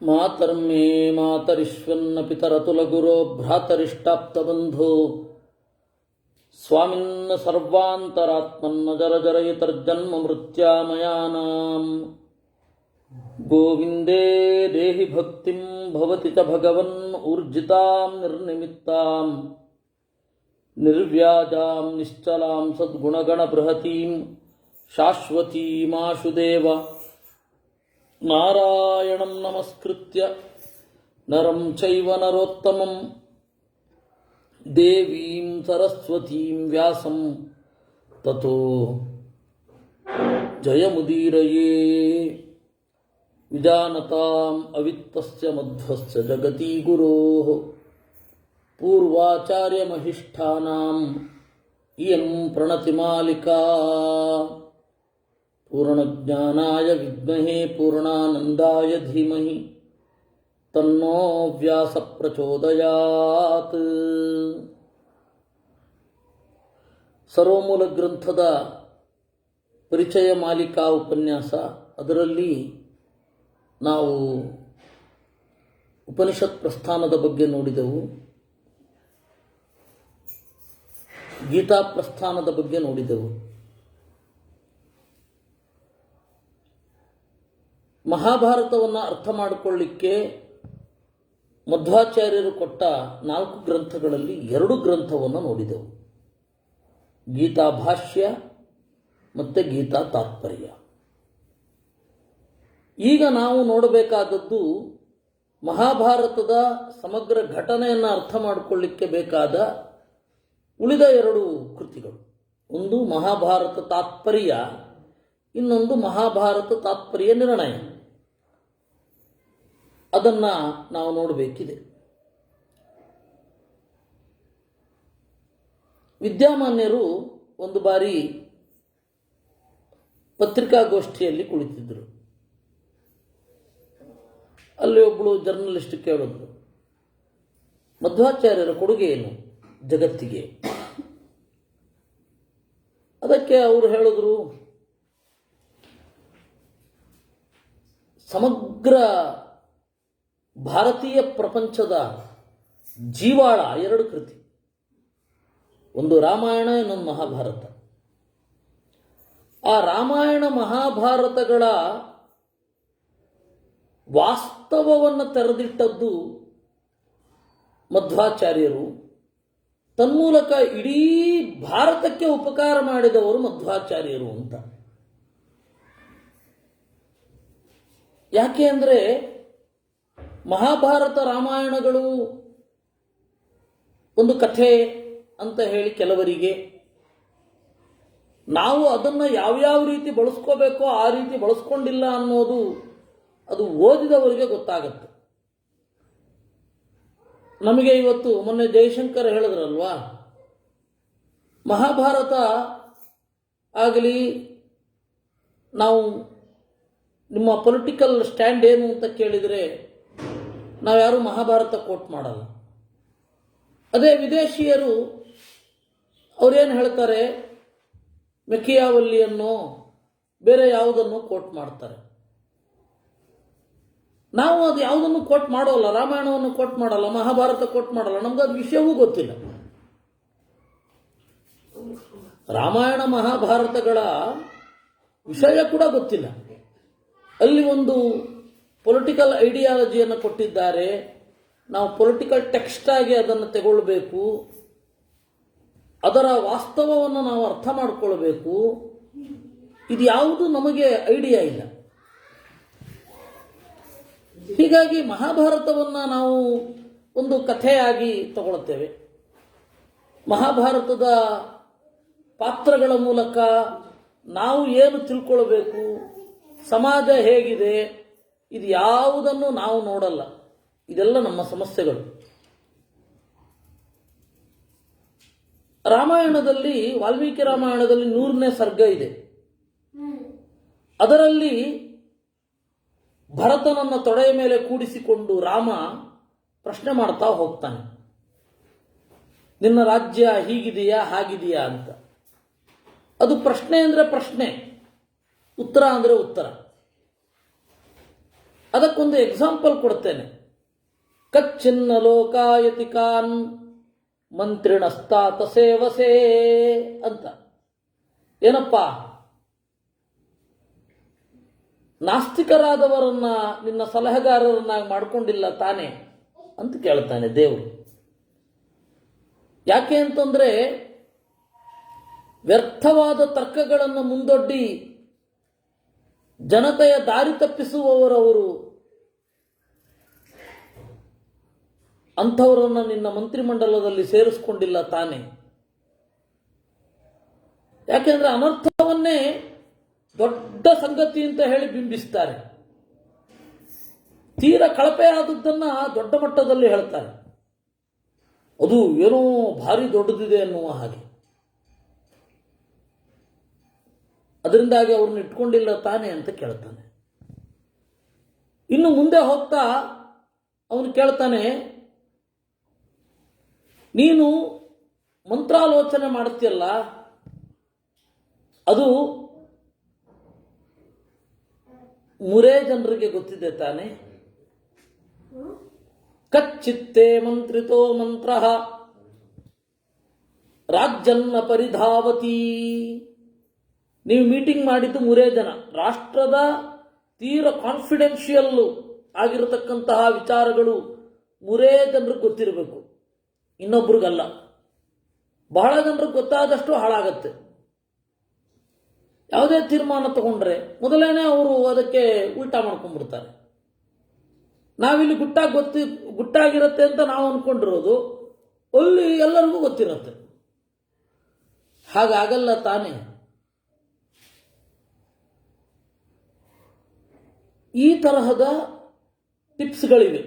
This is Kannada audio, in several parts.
ಮಾತರ್ಮೇ ಮಾತರಿಶ್ವನ್ನ ಪಿತರತುಲಗುರೋ ಭ್ರಾತರಿಷ್ಟಾಪ್ತಬಂಧೋ ಸ್ವಾಮಿನ್ನ ಸರ್ವಾಂತರಾತ್ಮನ್ನ ಜರಜರಯಿತರ್ಜನ್ಮ ಮೃತ್ಯಾಮಯಾನಾಂ ಗೋವಿಂದೇ ದೇಹಿ ಭಕ್ತಿಂ ಭವತಿ ಚ ಭಗವನ್ ಊರ್ಜಿತಾಂ ನಿರ್ನಿಮಿತ್ತಾಂ ನಿರ್ವ್ಯಾಜಾಂ ನಿಶ್ಚಲಾಂ ಸದ್ಗುಣಗಣ ಬೃಹತೀಂ ಶಾಶ್ವತೀಮಾಶುದೇವ ನಾರಾಯಣಂ ನಮಸ್ಕೃತ್ಯ ನರಂ ಚೈವ ನರೋತ್ತಮಂ ದೇವೀಂ ಸರಸ್ವತೀಂ ವ್ಯಾಸಂ ತತೋ ಜಯಮುದೀರಯೇ ವಿಜಾನತಾಂ ಅವಿತ್ತಸ್ಯ ಮಧ್ವಸ್ಯ ಜಗತಿ ಗುರೋಃ ಪೂರ್ವಾಚಾರ್ಯಮಹಿಷ್ಠಾನಾಂ ಇಯಂ ಪ್ರಣತಿಮಾಲಿಕಾ ಪೂರ್ಣಜ್ಞಾನಾಯ ವಿದ್ಮಹೇ ಪೂರ್ಣಾನಂದಾಯ ಧೀಮಹಿ ತನ್ನೋ ವ್ಯಾಸ ಪ್ರಚೋದಯಾತ್. ಸರ್ವಮೂಲ ಗ್ರಂಥದ ಪರಿಚಯ ಮಾಲಿಕಾ ಉಪನ್ಯಾಸ. ಅದರಲ್ಲಿ ನಾವು ಉಪನಿಷತ್ ಪ್ರಸ್ಥಾನದ ಬಗ್ಗೆ ನೋಡಿದೆವು, ಗೀತಾ ಪ್ರಸ್ಥಾನದ ಬಗ್ಗೆ ನೋಡಿದೆವು. ಮಹಾಭಾರತವನ್ನು ಅರ್ಥ ಮಾಡಿಕೊಳ್ಳಿಕ್ಕೆ ಮಧ್ವಾಚಾರ್ಯರು ಕೊಟ್ಟ 4 ಗ್ರಂಥಗಳಲ್ಲಿ 2 ಗ್ರಂಥವನ್ನು ನೋಡಿದೆವು, ಗೀತಾ ಭಾಷ್ಯ ಮತ್ತು ಗೀತಾ ತಾತ್ಪರ್ಯ. ಈಗ ನಾವು ನೋಡಬೇಕಾದದ್ದು ಮಹಾಭಾರತದ ಸಮಗ್ರ ಘಟನೆಯನ್ನು ಅರ್ಥ ಮಾಡಿಕೊಳ್ಳಿಕ್ಕೆ ಬೇಕಾದ ಉಳಿದ 2 ಕೃತಿಗಳು. ಒಂದು ಮಹಾಭಾರತ ತಾತ್ಪರ್ಯ, ಇನ್ನೊಂದು ಮಹಾಭಾರತ ತಾತ್ಪರ್ಯ ನಿರ್ಣಯ. ಅದನ್ನು ನಾವು ನೋಡಬೇಕಿದೆ. ವಿದ್ಯಾಮಾನ್ಯರು ಒಂದು ಬಾರಿ ಪತ್ರಿಕಾಗೋಷ್ಠಿಯಲ್ಲಿ ಕುಳಿತಿದ್ದರು. ಅಲ್ಲಿ ಒಬ್ಬಳು ಜರ್ನಲಿಸ್ಟ್ ಕೇಳಿದ್ರು, ಮಧ್ವಾಚಾರ್ಯರ ಕೊಡುಗೆ ಏನು ಜಗತ್ತಿಗೆ? ಅದಕ್ಕೆ ಅವರು ಹೇಳಿದ್ರು, ಸಮಗ್ರ ಭಾರತೀಯ ಪ್ರಪಂಚದ ಜೀವಾಳ 2 ಕೃತಿ, ಒಂದು ರಾಮಾಯಣ, ಇನ್ನೊಂದು ಮಹಾಭಾರತ. ಆ ರಾಮಾಯಣ ಮಹಾಭಾರತಗಳ ವಾಸ್ತವವನ್ನು ತೆರೆದಿಟ್ಟದ್ದು ಮಧ್ವಾಚಾರ್ಯರು. ತನ್ಮೂಲಕ ಇಡೀ ಭಾರತಕ್ಕೆ ಉಪಕಾರ ಮಾಡಿದವರು ಮಧ್ವಾಚಾರ್ಯರು ಅಂತ. ಯಾಕೆ ಅಂದರೆ ಮಹಾಭಾರತ ರಾಮಾಯಣಗಳು ಒಂದು ಕಥೆ ಅಂತ ಹೇಳಿ ಕೆಲವರಿಗೆ, ನಾವು ಅದನ್ನು ಯಾವ್ಯಾವ ರೀತಿ ಬಳಸ್ಕೋಬೇಕೋ ಆ ರೀತಿ ಬಳಸ್ಕೊಂಡಿಲ್ಲ ಅನ್ನೋದು ಅದು ಓದಿದವರಿಗೆ ಗೊತ್ತಾಗತ್ತೆ. ನಮಗೆ ಇವತ್ತು ಮೊನ್ನೆ ಜಯಶಂಕರ್ ಹೇಳಿದ್ರಲ್ವಾ, ಮಹಾಭಾರತ ಆಗಲಿ, ನಾವು ನಿಮ್ಮ ಪೊಲಿಟಿಕಲ್ ಸ್ಟ್ಯಾಂಡ್ ಏನು ಅಂತ ಕೇಳಿದರೆ ನಾವ್ಯಾರೂ ಮಹಾಭಾರತ ಕೋಟ್ ಮಾಡಲ್ಲ. ಅದೇ ವಿದೇಶಿಯರು ಅವರೇನು ಹೇಳ್ತಾರೆ, ಮೆಕಿಯಾವಲ್ಲಿಯನ್ನು ಬೇರೆ ಯಾವುದನ್ನು ಕೋಟ್ ಮಾಡ್ತಾರೆ. ನಾವು ಅದು ಯಾವುದನ್ನು ಕೋಟ್ ಮಾಡೋಲ್ಲ, ರಾಮಾಯಣವನ್ನು ಕೋಟ್ ಮಾಡಲ್ಲ, ಮಹಾಭಾರತ ಕೋಟ್ ಮಾಡಲ್ಲ, ನಮ್ಗೆ ಅದು ವಿಷಯವೂ ಗೊತ್ತಿಲ್ಲ. ರಾಮಾಯಣ ಮಹಾಭಾರತಗಳ ವಿಷಯ ಕೂಡ ಗೊತ್ತಿಲ್ಲ. ಅಲ್ಲಿ ಒಂದು ಪೊಲಿಟಿಕಲ್ ಐಡಿಯಾಲಜಿಯನ್ನು ಕೊಟ್ಟಿದ್ದಾರೆ, ನಾವು ಪೊಲಿಟಿಕಲ್ ಟೆಕ್ಸ್ಟ್ ಆಗಿ ಅದನ್ನು ತಗೊಳ್ಬೇಕು, ಅದರ ವಾಸ್ತವವನ್ನು ನಾವು ಅರ್ಥ ಮಾಡಿಕೊಳ್ಬೇಕು. ಇದು ಯಾವುದು ನಮಗೆ ಐಡಿಯಾ ಇಲ್ಲ. ಹೀಗಾಗಿ ಮಹಾಭಾರತವನ್ನು ನಾವು ಒಂದು ಕಥೆಯಾಗಿ ತಗೊಳ್ತೇವೆ. ಮಹಾಭಾರತದ ಪಾತ್ರಗಳ ಮೂಲಕ ನಾವು ಏನು ತಿಳ್ಕೊಳ್ಬೇಕು, ಸಮಾಜ ಹೇಗಿದೆ, ಇದು ಯಾವುದನ್ನು ನಾವು ನೋಡಲ್ಲ. ಇದೆಲ್ಲ ನಮ್ಮ ಸಮಸ್ಯೆಗಳು. ರಾಮಾಯಣದಲ್ಲಿ, ವಾಲ್ಮೀಕಿ ರಾಮಾಯಣದಲ್ಲಿ 100ನೇ ಸರ್ಗ ಇದೆ. ಅದರಲ್ಲಿ ಭರತನನ್ನ ತೊಡೆಯ ಮೇಲೆ ಕೂಡಿಸಿಕೊಂಡು ರಾಮ ಪ್ರಶ್ನೆ ಮಾಡ್ತಾ ಹೋಗ್ತಾನೆ, ನಿನ್ನ ರಾಜ್ಯ ಹೀಗಿದೆಯಾ ಹಾಗಿದೆಯಾ ಅಂತ. ಅದು ಪ್ರಶ್ನೆ ಅಂದರೆ ಪ್ರಶ್ನೆ, ಉತ್ತರ ಅಂದರೆ ಉತ್ತರ. ಅದಕ್ಕೊಂದು ಎಕ್ಸಾಂಪಲ್ ಕೊಡ್ತೇನೆ. ಕಚ್ಚಿನ್ನ ಲೋಕಾಯತಿಕಾನ್ ಮಂತ್ರಿಣಸ್ತಾತ ಸೇವಸೇ ಅಂತ. ಏನಪ್ಪ, ನಾಸ್ತಿಕರಾದವರನ್ನ ನಿನ್ನ ಸಲಹೆಗಾರರನ್ನಾಗಿ ಮಾಡ್ಕೊಂಡಿಲ್ಲ ತಾನೆ ಅಂತ ಕೇಳ್ತಾನೆ ದೇವರು. ಯಾಕೆ ಅಂತಂದ್ರೆ ವ್ಯರ್ಥವಾದ ತರ್ಕಗಳನ್ನು ಮುಂದೊಡ್ಡಿ ಜನತೆಯ ದಾರಿ ತಪ್ಪಿಸುವವರವರು. ಅಂಥವರನ್ನು ನಿನ್ನ ಮಂತ್ರಿಮಂಡಲದಲ್ಲಿ ಸೇರಿಸ್ಕೊಂಡಿಲ್ಲ ತಾನೆ. ಯಾಕೆಂದ್ರೆ ಅನರ್ಥವನ್ನೇ ದೊಡ್ಡ ಸಂಗತಿ ಅಂತ ಹೇಳಿ ಬಿಂಬಿಸ್ತಾರೆ. ತೀರ ಕಳಪೆ ಆದದ್ದನ್ನ ದೊಡ್ಡ ಮಟ್ಟದಲ್ಲಿ ಹೇಳ್ತಾರೆ. ಅದು ಏನೋ ಭಾರಿ ದೊಡ್ಡದಿದೆ ಅನ್ನುವ ಹಾಗೆ. ಅದರಿಂದಾಗಿ ಅವ್ರನ್ನ ಇಟ್ಕೊಂಡಿಲ್ಲ ತಾನೆ ಅಂತ ಕೇಳ್ತಾನೆ. ಇನ್ನು ಮುಂದೆ ಹೋಗ್ತಾ ಅವನು ಕೇಳ್ತಾನೆ, ನೀನು ಮಂತ್ರಾಲೋಚನೆ ಮಾಡ್ತೀಯಲ್ಲ, ಅದು ಮುರೇ ಜನರಿಗೆ ಗೊತ್ತಿದೆ ತಾನೆ. ಕಚ್ಚಿತ್ತೇ ಮಂತ್ರಿತೋ ಮಂತ್ರ ರಾಜ್ಯನ್ನ ಪರಿಧಾವತಿ. ನೀವು ಮೀಟಿಂಗ್ ಮಾಡಿದ್ದು ಮುರೇ ಜನ, ರಾಷ್ಟ್ರದ ತೀರ ಕಾನ್ಫಿಡೆನ್ಷಿಯಲ್ ಆಗಿರತಕ್ಕಂತಹ ವಿಚಾರಗಳು ಮುರೇ ಜನರಿಗೆ ಗೊತ್ತಿರಬೇಕು, ಇನ್ನೊಬ್ರಿಗಲ್ಲ. ಬಹಳ ಜನರಿಗೆ ಗೊತ್ತಾದಷ್ಟು ಹಾಳಾಗತ್ತೆ. ಯಾವುದೇ ತೀರ್ಮಾನ ತಗೊಂಡ್ರೆ ಮೊದಲೇನೆ ಅವರು ಅದಕ್ಕೆ ಉಲ್ಟಾ ಮಾಡ್ಕೊಂಡ್ಬಿಡ್ತಾರೆ. ನಾವಿಲ್ಲಿ ಗುಟ್ಟಾಗಿರುತ್ತೆ ಅಂತ ನಾವು ಅನ್ಕೊಂಡಿರೋದು ಅಲ್ಲಿ ಎಲ್ಲರಿಗೂ ಗೊತ್ತಿರುತ್ತೆ. ಹಾಗಾಗಲ್ಲ ತಾನೇ. ಈ ತರಹದ ಟಿಪ್ಸ್ಗಳಿವೆ.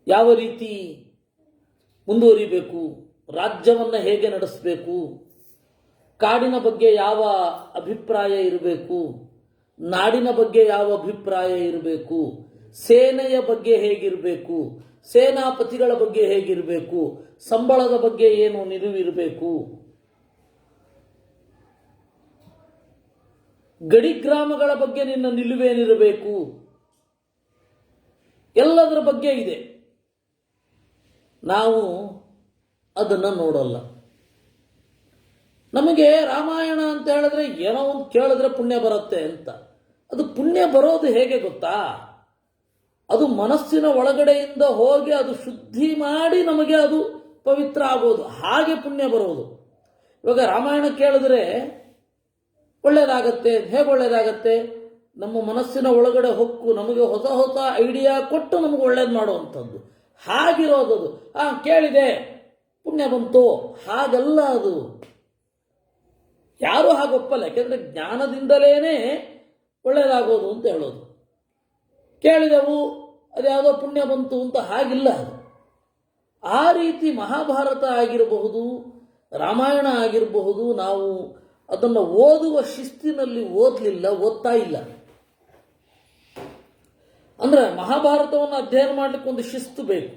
ಯಾವ ರೀತಿ ಮುಂದುವರಿಬೇಕು, ರಾಜ್ಯವನ್ನು ಹೇಗೆ ನಡೆಸಬೇಕು, ಕಾಡಿನ ಬಗ್ಗೆ ಯಾವ ಅಭಿಪ್ರಾಯ ಇರಬೇಕು, ನಾಡಿನ ಬಗ್ಗೆ ಯಾವ ಅಭಿಪ್ರಾಯ ಇರಬೇಕು, ಸೇನೆಯ ಬಗ್ಗೆ ಹೇಗಿರಬೇಕು, ಸೇನಾಪತಿಗಳ ಬಗ್ಗೆ ಹೇಗಿರಬೇಕು, ಸಂಬಳದ ಬಗ್ಗೆ ಏನು ನಿಲುವಿರಬೇಕು, ಗಡಿ ಗ್ರಾಮಗಳ ಬಗ್ಗೆ ನಿನ್ನ ನಿಲುವೇನಿರಬೇಕು, ಎಲ್ಲದರ ಬಗ್ಗೆ ಇದೆ. ನಾವು ಅದನ್ನು ನೋಡಲ್ಲ. ನಮಗೆ ರಾಮಾಯಣ ಅಂತ ಹೇಳಿದ್ರೆ ಏನೋ ಒಂದು ಕೇಳಿದ್ರೆ ಪುಣ್ಯ ಬರುತ್ತೆ ಅಂತ. ಅದು ಪುಣ್ಯ ಬರೋದು ಹೇಗೆ ಗೊತ್ತಾ? ಅದು ಮನಸ್ಸಿನ ಒಳಗಡೆಯಿಂದ ಹೋಗಿ ಅದು ಶುದ್ಧಿ ಮಾಡಿ ನಮಗೆ ಅದು ಪವಿತ್ರ ಆಗೋದು, ಹಾಗೆ ಪುಣ್ಯ ಬರೋದು. ಇವಾಗ ರಾಮಾಯಣ ಕೇಳಿದ್ರೆ ಒಳ್ಳೇದಾಗತ್ತೆ. ಹೇಗೆ ಒಳ್ಳೇದಾಗತ್ತೆ? ನಮ್ಮ ಮನಸ್ಸಿನ ಒಳಗಡೆ ಹೊಕ್ಕು ನಮಗೆ ಹೊಸ ಹೊಸ ಐಡಿಯಾ ಕೊಟ್ಟು ನಮಗೆ ಒಳ್ಳೇದು ಮಾಡುವಂಥದ್ದು. ಹಾಗಿರೋದು. ಕೇಳಿದೆ ಪುಣ್ಯ ಬಂತು, ಹಾಗಲ್ಲ ಅದು. ಯಾರು ಹಾಗೊಪ್ಪಲ್ಲ. ಯಾಕೆಂದ್ರೆ ಜ್ಞಾನದಿಂದಲೇನೆ ಒಳ್ಳೇದಾಗೋದು ಅಂತ ಹೇಳೋದು. ಕೇಳಿದೆವು ಅದ್ಯಾವುದೋ ಪುಣ್ಯ ಬಂತು ಅಂತ ಹಾಗಿಲ್ಲ ಅದು. ಆ ರೀತಿ ಮಹಾಭಾರತ ಆಗಿರಬಹುದು, ರಾಮಾಯಣ ಆಗಿರಬಹುದು, ನಾವು ಅದನ್ನು ಓದುವ ಶಿಸ್ತಿನಲ್ಲಿ ಓದ್ತಾ ಇಲ್ಲ. ಅಂದ್ರೆ ಮಹಾಭಾರತವನ್ನು ಅಧ್ಯಯನ ಮಾಡಲಿಕ್ಕೆ ಒಂದು ಶಿಸ್ತು ಬೇಕು.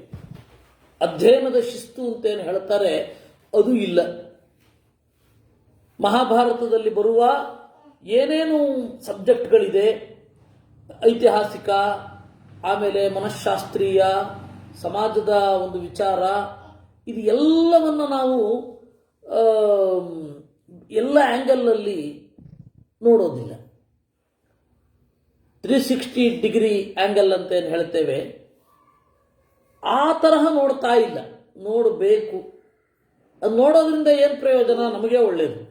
ಅಧ್ಯಯನದ ಶಿಸ್ತು ಅಂತೇನು ಹೇಳ್ತಾರೆ, ಅದು ಇಲ್ಲ. ಮಹಾಭಾರತದಲ್ಲಿ ಬರುವ ಏನೇನು ಸಬ್ಜೆಕ್ಟ್ಗಳಿದೆ, ಐತಿಹಾಸಿಕ, ಆಮೇಲೆ ಮನಃಶಾಸ್ತ್ರೀಯ, ಸಮಾಜದ ಒಂದು ವಿಚಾರ, ಇದು ಎಲ್ಲವನ್ನು ನಾವು ಎಲ್ಲ ಆ್ಯಂಗಲ್ನಲ್ಲಿ ನೋಡೋದಿಲ್ಲ. 360 ಡಿಗ್ರಿ ಆ್ಯಂಗಲ್ ಅಂತ ಏನು ಹೇಳ್ತೇವೆ, ಆ ತರಹ ನೋಡ್ತಾ ಇಲ್ಲ. ನೋಡಬೇಕು. ಅದು ನೋಡೋದ್ರಿಂದ ಏನು ಪ್ರಯೋಜನ? ನಮಗೆ ಒಳ್ಳೆಯದು.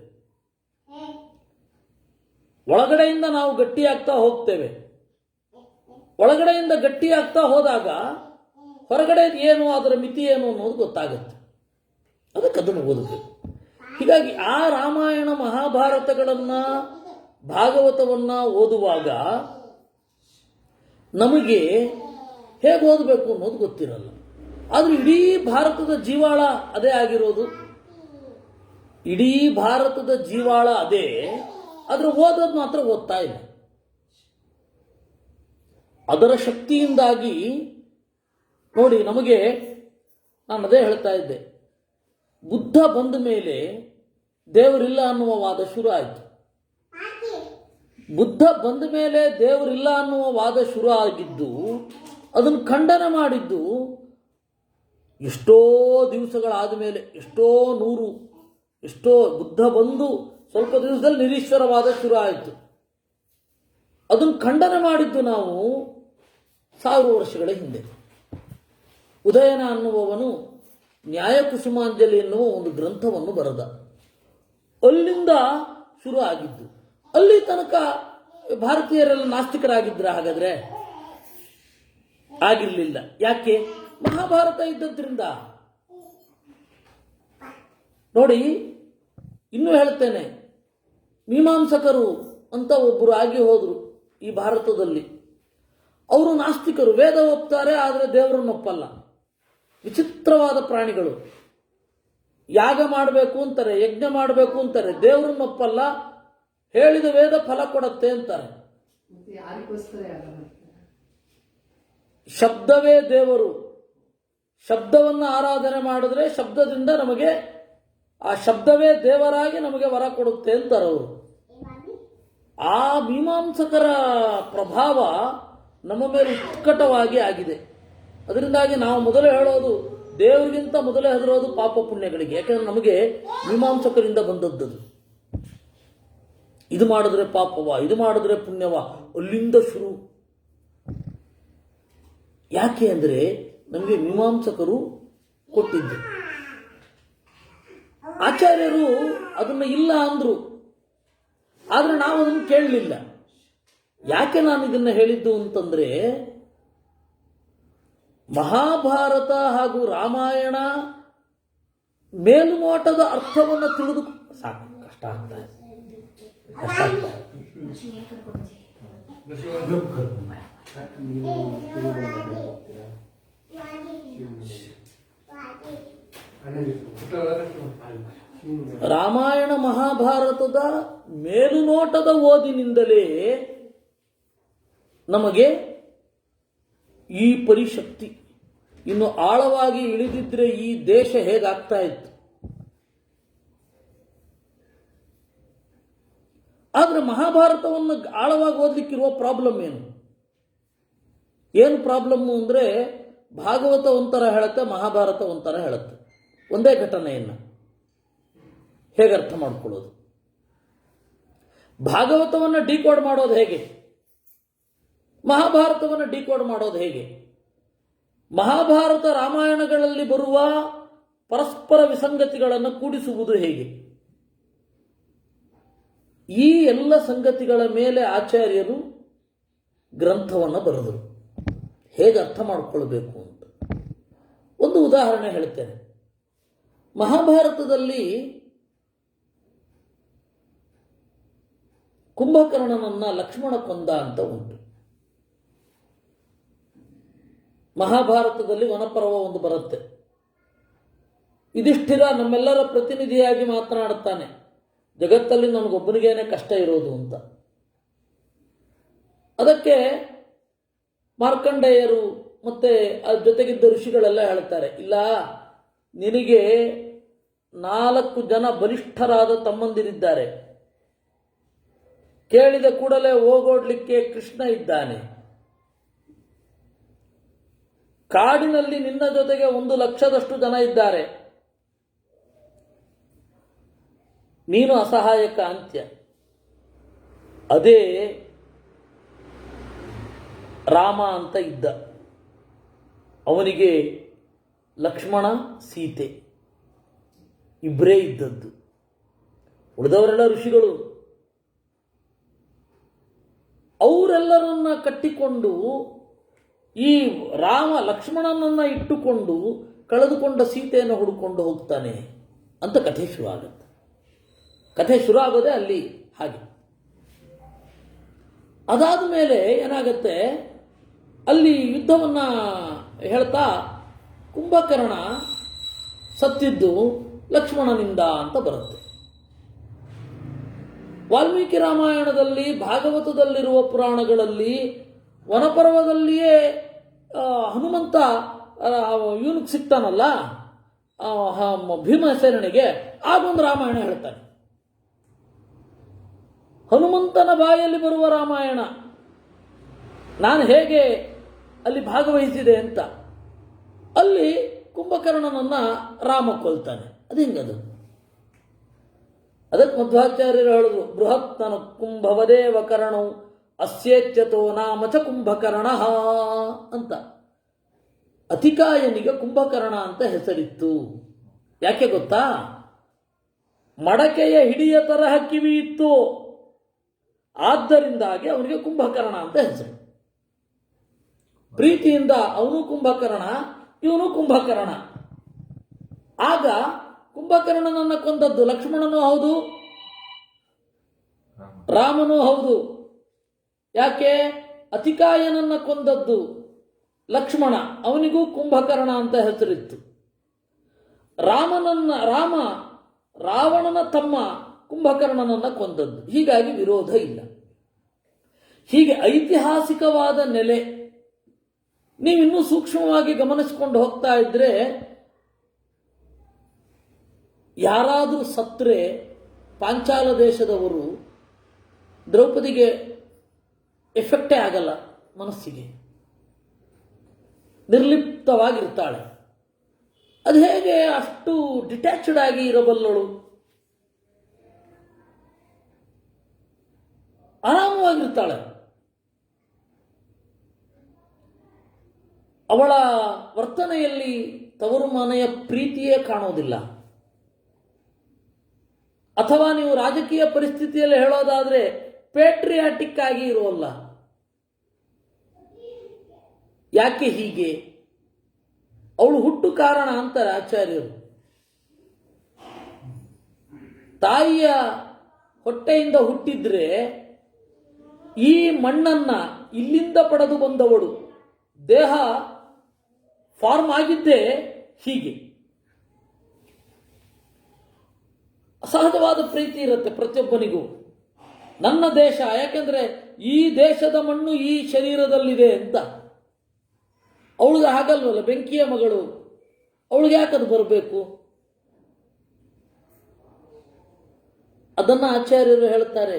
ಒಳಗಡೆಯಿಂದ ನಾವು ಗಟ್ಟಿಯಾಗ್ತಾ ಹೋಗ್ತೇವೆ. ಒಳಗಡೆಯಿಂದ ಗಟ್ಟಿಯಾಗ್ತಾ ಹೋದಾಗ ಹೊರಗಡೆ ಏನು, ಅದರ ಮಿತಿ ಏನು ಅನ್ನೋದು ಗೊತ್ತಾಗುತ್ತೆ. ಅದಕ್ಕೆ ಅದನ್ನು ಓದಬೇಕು. ಹೀಗಾಗಿ ಆ ರಾಮಾಯಣ ಮಹಾಭಾರತಗಳನ್ನು, ಭಾಗವತವನ್ನ ಓದುವಾಗ ನಮಗೆ ಹೇಗೆ ಓದಬೇಕು ಅನ್ನೋದು ಗೊತ್ತಿರಲ್ಲ. ಆದ್ರೆ ಇಡೀ ಭಾರತದ ಜೀವಾಳ ಅದೇ ಆಗಿರೋದು. ಇಡೀ ಭಾರತದ ಜೀವಾಳ ಅದೇ. ಆದ್ರೆ ಓದೋದು ಮಾತ್ರ ಓದ್ತಾ ಇಲ್ಲ. ಅದರ ಶಕ್ತಿಯಿಂದಾಗಿ ನೋಡಿ, ನಮಗೆ ನಾನು ಅದೇ ಹೇಳ್ತಾ ಇದ್ದೆ, ಬುದ್ಧ ಬಂದ ಮೇಲೆ ದೇವರಿಲ್ಲ ಅನ್ನುವ ವಾದ ಶುರು ಆಯಿತು. ಬುದ್ಧ ಬಂದ ಮೇಲೆ ದೇವರಿಲ್ಲ ಅನ್ನುವ ವಾದ ಶುರು ಆಗಿದ್ದು, ಅದನ್ನು ಖಂಡನೆ ಮಾಡಿದ್ದು ಎಷ್ಟೋ ದಿವಸಗಳಾದ ಮೇಲೆ, ಎಷ್ಟೋ ಬುದ್ಧ ಬಂದು ಸ್ವಲ್ಪ ದಿವಸದಲ್ಲಿ ನಿರೀಶ್ವರವಾದ ಶುರು ಆಯಿತು. ಅದನ್ನು ಖಂಡನೆ ಮಾಡಿದ್ದು ನಾವು 1000 ವರ್ಷಗಳ ಹಿಂದೆ. ಉದಯನ ಅನ್ನುವವನು ನ್ಯಾಯಕುಸುಮಾಂಜಲಿ ಎನ್ನುವ ಒಂದು ಗ್ರಂಥವನ್ನು ಬರೆದ. ಅಲ್ಲಿಂದ ಶುರು ಆಗಿದ್ದು. ಅಲ್ಲಿ ತನಕ ಭಾರತೀಯರೆಲ್ಲ ನಾಸ್ತಿಕರಾಗಿದ್ರ? ಹಾಗಾದ್ರೆ ಆಗಿರಲಿಲ್ಲ. ಯಾಕೆ? ಮಹಾಭಾರತ ಇದ್ದದ್ರಿಂದ. ನೋಡಿ, ಇನ್ನೂ ಹೇಳ್ತೇನೆ, ಮೀಮಾಂಸಕರು ಅಂತ ಒಬ್ಬರು ಆಗಿ ಹೋದರು ಈ ಭಾರತದಲ್ಲಿ. ಅವರು ನಾಸ್ತಿಕರು, ವೇದ ಒಪ್ತಾರೆ ಆದರೆ ದೇವರನ್ನು ಒಪ್ಪಲ್ಲ. ವಿಚಿತ್ರವಾದ ಪ್ರಾಣಿಗಳು. ಯಾಗ ಮಾಡಬೇಕು ಅಂತಾರೆ, ಯಜ್ಞ ಮಾಡಬೇಕು ಅಂತಾರೆ, ದೇವರನ್ನು ಒಪ್ಪಲ್ಲ, ಹೇಳಿದ ವೇದ ಫಲ ಕೊಡತ್ತೆ ಅಂತಾರೆ. ಶಬ್ದವೇ ದೇವರು, ಶಬ್ದವನ್ನು ಆರಾಧನೆ ಮಾಡಿದ್ರೆ ಶಬ್ದದಿಂದ ನಮಗೆ, ಆ ಶಬ್ದವೇ ದೇವರಾಗಿ ನಮಗೆ ವರ ಕೊಡುತ್ತೆ ಅಂತಾರೆ ಅವರು. ಆ ಮೀಮಾಂಸಕರ ಪ್ರಭಾವ ನಮ್ಮ ಮೇಲೆ ಉತ್ಕಟವಾಗಿ ಆಗಿದೆ. ಅದರಿಂದಾಗಿ ನಾವು ಮೊದಲೇ ಹೇಳೋದು, ದೇವರಿಗಿಂತ ಮೊದಲೇ ಹೆದರೋದು ಪಾಪ ಪುಣ್ಯಗಳಿಗೆ. ಯಾಕೆಂದ್ರೆ ನಮಗೆ ಮೀಮಾಂಸಕರಿಂದ ಬಂದದ್ದು. ಇದು ಮಾಡಿದ್ರೆ ಪಾಪವ, ಇದು ಮಾಡಿದ್ರೆ ಪುಣ್ಯವ, ಅಲ್ಲಿಂದ ಶುರು. ಯಾಕೆ ಅಂದರೆ ನಮಗೆ ಮೀಮಾಂಸಕರು ಕೊಟ್ಟಿದ್ದು. ಆಚಾರ್ಯರು ಅದನ್ನು ಇಲ್ಲ ಅಂದ್ರು, ಆದರೆ ನಾವು ಅದನ್ನು ಕೇಳಲಿಲ್ಲ. ಯಾಕೆ ನಾನು ಇದನ್ನು ಹೇಳಿದ್ದು ಅಂತಂದ್ರೆ, ಮಹಾಭಾರತ ಹಾಗೂ ರಾಮಾಯಣ ಮೇಲುನೋಟದ ಅರ್ಥವನ್ನು ತಿಳಿದು ಸಾಕು, ಕಷ್ಟ ಆಗ್ತಾ ಇದೆ. ರಾಮಾಯಣ ಮಹಾಭಾರತದ ಮೇಲುನೋಟದ ಓದಿನಿಂದಲೇ ನಮಗೆ ಈ ಪರಿಶಕ್ತಿ. ಇನ್ನು ಆಳವಾಗಿ ಇಳಿದಿದ್ರೆ ಈ ದೇಶ ಹೇಗಾಗ್ತಾ ಇತ್ತು. ಆದರೆ ಮಹಾಭಾರತವನ್ನು ಆಳವಾಗಿ ಓದಲಿಕ್ಕಿರುವ ಪ್ರಾಬ್ಲಮ್ ಏನು ಪ್ರಾಬ್ಲಮ್ಮು ಅಂದರೆ, ಭಾಗವತ ಒಂಥರ ಹೇಳುತ್ತೆ, ಮಹಾಭಾರತ ಒಂಥರ ಹೇಳುತ್ತೆ. ಒಂದೇ ಘಟನೆಯನ್ನು ಹೇಗೆ ಅರ್ಥ ಮಾಡ್ಕೊಳ್ಳೋದು? ಭಾಗವತವನ್ನು ಡಿಕೋಡ್ ಮಾಡೋದು ಹೇಗೆ? ಮಹಾಭಾರತವನ್ನು ಡಿಕೋಡ್ ಮಾಡೋದು ಹೇಗೆ? ಮಹಾಭಾರತ ರಾಮಾಯಣಗಳಲ್ಲಿ ಬರುವ ಪರಸ್ಪರ ವಿಸಂಗತಿಗಳನ್ನು ಕೂಡಿಸುವುದು ಹೇಗೆ? ಈ ಎಲ್ಲ ಸಂಗತಿಗಳ ಮೇಲೆ ಆಚಾರ್ಯರು ಗ್ರಂಥವನ್ನು ಬರೆದರು. ಹೇಗೆ ಅರ್ಥ ಮಾಡಿಕೊಳ್ಬೇಕು ಅಂತ ಒಂದು ಉದಾಹರಣೆ ಹೇಳ್ತೇನೆ. ಮಹಾಭಾರತದಲ್ಲಿ ಕುಂಭಕರ್ಣನನ್ನ ಲಕ್ಷ್ಮಣ ಕೊಂದ ಅಂತ ಉಂಟು. ಮಹಾಭಾರತದಲ್ಲಿ ವನಪರ್ವ ಒಂದು ಬರುತ್ತೆ. ಯುಧಿಷ್ಠಿರ ನಮ್ಮೆಲ್ಲರ ಪ್ರತಿನಿಧಿಯಾಗಿ ಮಾತನಾಡುತ್ತಾನೆ, ಜಗತ್ತಲ್ಲಿ ನನಗೊಬ್ಬನಿಗೇನೆ ಕಷ್ಟ ಇರೋದು ಅಂತ. ಅದಕ್ಕೆ ಮಾರ್ಕಂಡೇಯರು ಮತ್ತೆ ಜೊತೆಗಿದ್ದ ಋಷಿಗಳೆಲ್ಲ ಹೇಳ್ತಾರೆ, ಇಲ್ಲ, ನಿನಗೆ 4 ಜನ ಬಲಿಷ್ಠರಾದ ತಮ್ಮಂದಿರಿದ್ದಾರೆ, ಕೇಳಿದ ಕೂಡಲೇ ಹೋಗೋಡ್ಲಿಕ್ಕೆ ಕೃಷ್ಣ ಇದ್ದಾನೆ, ಕಾಡಿನಲ್ಲಿ ನಿನ್ನ ಜೊತೆಗೆ 1 ಲಕ್ಷದಷ್ಟು ಜನ ಇದ್ದಾರೆ, ನೀನು ಅಸಹಾಯಕ ಅಂತ್ಯ. ಅದೇ ರಾಮ ಅಂತ ಇದ್ದ, ಅವನಿಗೆ ಲಕ್ಷ್ಮಣ ಸೀತೆ ಇಬ್ಬರೇ ಇದ್ದದ್ದು, ಉಳಿದವರೆಲ್ಲ ಋಷಿಗಳು. ಅವರೆಲ್ಲರನ್ನ ಕಟ್ಟಿಕೊಂಡು ಈ ರಾಮ ಲಕ್ಷ್ಮಣನನ್ನ ಇಟ್ಟುಕೊಂಡು ಕಳೆದುಕೊಂಡ ಸೀತೆಯನ್ನು ಹುಡುಕೊಂಡು ಹೋಗ್ತಾನೆ ಅಂತ ಕಥೆ ಶುರು ಆಗುತ್ತೆ. ಕಥೆ ಶುರು ಆಗೋದೇ ಅಲ್ಲಿ ಹಾಗೆ. ಅದಾದ ಮೇಲೆ ಏನಾಗತ್ತೆ, ಅಲ್ಲಿ ಯುದ್ಧವನ್ನ ಹೇಳ್ತಾ ಕುಂಭಕರ್ಣ ಸತ್ತಿದ್ದು ಲಕ್ಷ್ಮಣನಿಂದ ಅಂತ ಬರುತ್ತೆ. ವಾಲ್ಮೀಕಿ ರಾಮಾಯಣದಲ್ಲಿ, ಭಾಗವತದಲ್ಲಿರುವ ಪುರಾಣಗಳಲ್ಲಿ, ವನಪರ್ವದಲ್ಲಿಯೇ ಹನುಮಂತ ಇವನಿಗೆ ಸಿಗ್ತಾನಲ್ಲ ಭೀಮಸೇನಿಗೆ, ಆಗೊಂದು ರಾಮಾಯಣ ಹೇಳ್ತಾನೆ. ಹನುಮಂತನ ಬಾಯಲ್ಲಿ ಬರುವ ರಾಮಾಯಣ ನಾನು ಹೇಗೆ ಅಲ್ಲಿ ಭಾಗವಹಿಸಿದೆ ಅಂತ. ಅಲ್ಲಿ ಕುಂಭಕರ್ಣನನ್ನ ರಾಮ ಕೊಲ್ತಾನೆ. ಅದು ಹಿಂಗದು. ಅದಕ್ಕೆ ಮಧ್ವಾಚಾರ್ಯರು ಹೇಳಿದ್ರು, ಬೃಹತ್ತನ ಕುಂಭವದೇವ ಕರ್ಣವು ಅಸ್ಯೇಚ್ಯತೋ ನಾಮ ಚ ಕುಂಭಕರ್ಣ ಅಂತ. ಅತಿಕಾಯನಿಗೆ ಕುಂಭಕರ್ಣ ಅಂತ ಹೆಸರಿತ್ತು. ಯಾಕೆ ಗೊತ್ತಾ? ಮಡಕೆಯ ಹಿಡಿಯ ತರಹ ಕಿವಿ ಇತ್ತು, ಆದ್ದರಿಂದಾಗಿ ಅವನಿಗೆ ಕುಂಭಕರ್ಣ ಅಂತ ಹೆಸರು. ಪ್ರೀತಿಯಿಂದ ಅವನು ಕುಂಭಕರ್ಣ, ಇವನು ಕುಂಭಕರ್ಣ. ಆಗ ಕುಂಭಕರ್ಣನನ್ನ ಕೊಂದದ್ದು ಲಕ್ಷ್ಮಣನೂ ಹೌದು, ರಾಮನೂ ಹೌದು. ಯಾಕೆ? ಅತಿಕಾಯನನ್ನ ಕೊಂದದ್ದು ಲಕ್ಷ್ಮಣ, ಅವನಿಗೂ ಕುಂಭಕರ್ಣ ಅಂತ ಹೆಸರಿತ್ತು. ರಾಮ ರಾವಣನ ತಮ್ಮ ಕುಂಭಕರ್ಣನನ್ನ ಕೊಂದದ್ದು. ಹೀಗಾಗಿ ವಿರೋಧ ಇಲ್ಲ. ಹೀಗೆ ಐತಿಹಾಸಿಕವಾದ ನೆಲೆ ನೀವಿನ್ನೂ ಸೂಕ್ಷ್ಮವಾಗಿ ಗಮನಿಸಿಕೊಂಡು ಹೋಗ್ತಾ ಇದ್ರೆ, ಯಾರಾದರೂ ಸತ್ರೆ ಪಾಂಚಾಲ ದೇಶದವರು ದ್ರೌಪದಿಗೆ ಎಫೆಕ್ಟೇ ಆಗಲ್ಲ, ಮನಸ್ಸಿಗೆ ನಿರ್ಲಿಪ್ತವಾಗಿರ್ತಾಳೆ. ಅದು ಹೇಗೆ ಅಷ್ಟು ಡಿಟ್ಯಾಚ್ಡ್ ಆಗಿ ಇರಬಲ್ಲಳು? ಆರಾಮವಾಗಿರ್ತಾಳೆ. ಅವಳ ವರ್ತನೆಯಲ್ಲಿ ತವರು ಮನೆಯ ಪ್ರೀತಿಯೇ ಕಾಣೋದಿಲ್ಲ. ಅಥವಾ ನೀವು ರಾಜಕೀಯ ಪರಿಸ್ಥಿತಿಯಲ್ಲಿ ಹೇಳೋದಾದ್ರೆ ಪೇಟ್ರಿಯಾಟಿಕ್ ಆಗಿ ಇರೋಲ್ಲ. ಯಾಕೆ ಹೀಗೆ? ಅವಳು ಹುಟ್ಟು ಕಾರಣ ಅಂತಾರೆ ಆಚಾರ್ಯರು. ತಾಯಿಯ ಹೊಟ್ಟೆಯಿಂದ ಹುಟ್ಟಿದ್ರೆ ಈ ಮಣ್ಣನ್ನ ಇಲ್ಲಿಂದ ಪಡೆದು ಬಂದವಳು. ದೇಹ ಫಾರ್ಮ್ ಆಗಿದ್ದೇ ಹೀಗೆ. ಸಹಜವಾದ ಪ್ರೀತಿ ಇರುತ್ತೆ ಪ್ರತಿಯೊಬ್ಬನಿಗೂ. ನನ್ನ ದೇಶ, ಯಾಕೆಂದ್ರೆ ಈ ದೇಶದ ಮಣ್ಣು ಈ ಶರೀರದಲ್ಲಿದೆ ಅಂತ. ಅವಳಿಗೆ ಹಾಗಲ್ವಲ್ಲ, ಬೆಂಕಿಯ ಮಗಳು, ಅವಳಿಗೆ ಯಾಕದು ಬರಬೇಕು? ಅದನ್ನ ಆಚಾರ್ಯರು ಹೇಳ್ತಾರೆ.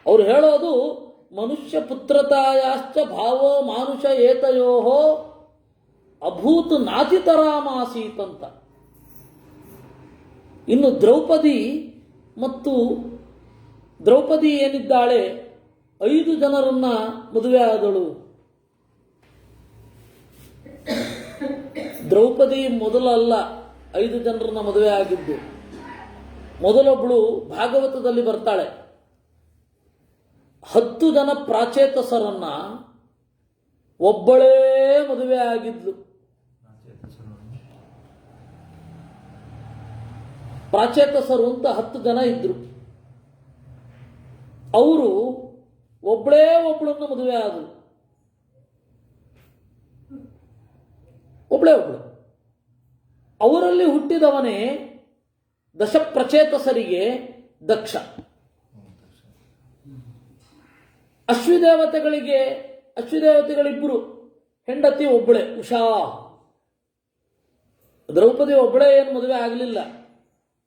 ಅವ್ರು ಹೇಳೋದು ಮನುಷ್ಯ ಪುತ್ರತಾಯಾಶ್ಚ ಭಾವೋ ಮಾನುಷ ಏತಯೋಹೋ ಅಭೂತ್ ನಾತಿತರಾಮಾಸೀತ್ ಅಂತ. ಇನ್ನು ದ್ರೌಪದಿ ಏನಿದ್ದಾಳೆ, 5 ಜನರನ್ನ ಮದುವೆ ಆದಳು. ದ್ರೌಪದಿ ಮೊದಲಲ್ಲ 5 ಜನರನ್ನ ಮದುವೆ ಆಗಿದ್ದು. ಮೊದಲೊಬ್ಳು ಭಾಗವತದಲ್ಲಿ ಬರ್ತಾಳೆ. 10 ಜನ ಪ್ರಾಚೇತಸರನ್ನ ಒಬ್ಬಳೇ ಮದುವೆ ಆಗಿದ್ಲು. ಪ್ರಾಚೇತಸರು ಅಂತ 10 ಜನ ಇದ್ರು. ಅವರು ಒಬ್ಬಳನ್ನು ಮದುವೆ ಆದರು. ಒಬ್ಬಳು ಅವರಲ್ಲಿ ಹುಟ್ಟಿದವನೇ ದಶಪ್ರಚೇತಸರಿಗೆ ದಕ್ಷ. ಅಶ್ವಿದೇವತೆಗಳಿಬ್ಬರು, ಹೆಂಡತಿ ಒಬ್ಬಳೆ ಉಷಾ. ದ್ರೌಪದಿ ಒಬ್ಬಳೇ ಏನು ಮದುವೆ ಆಗಲಿಲ್ಲ.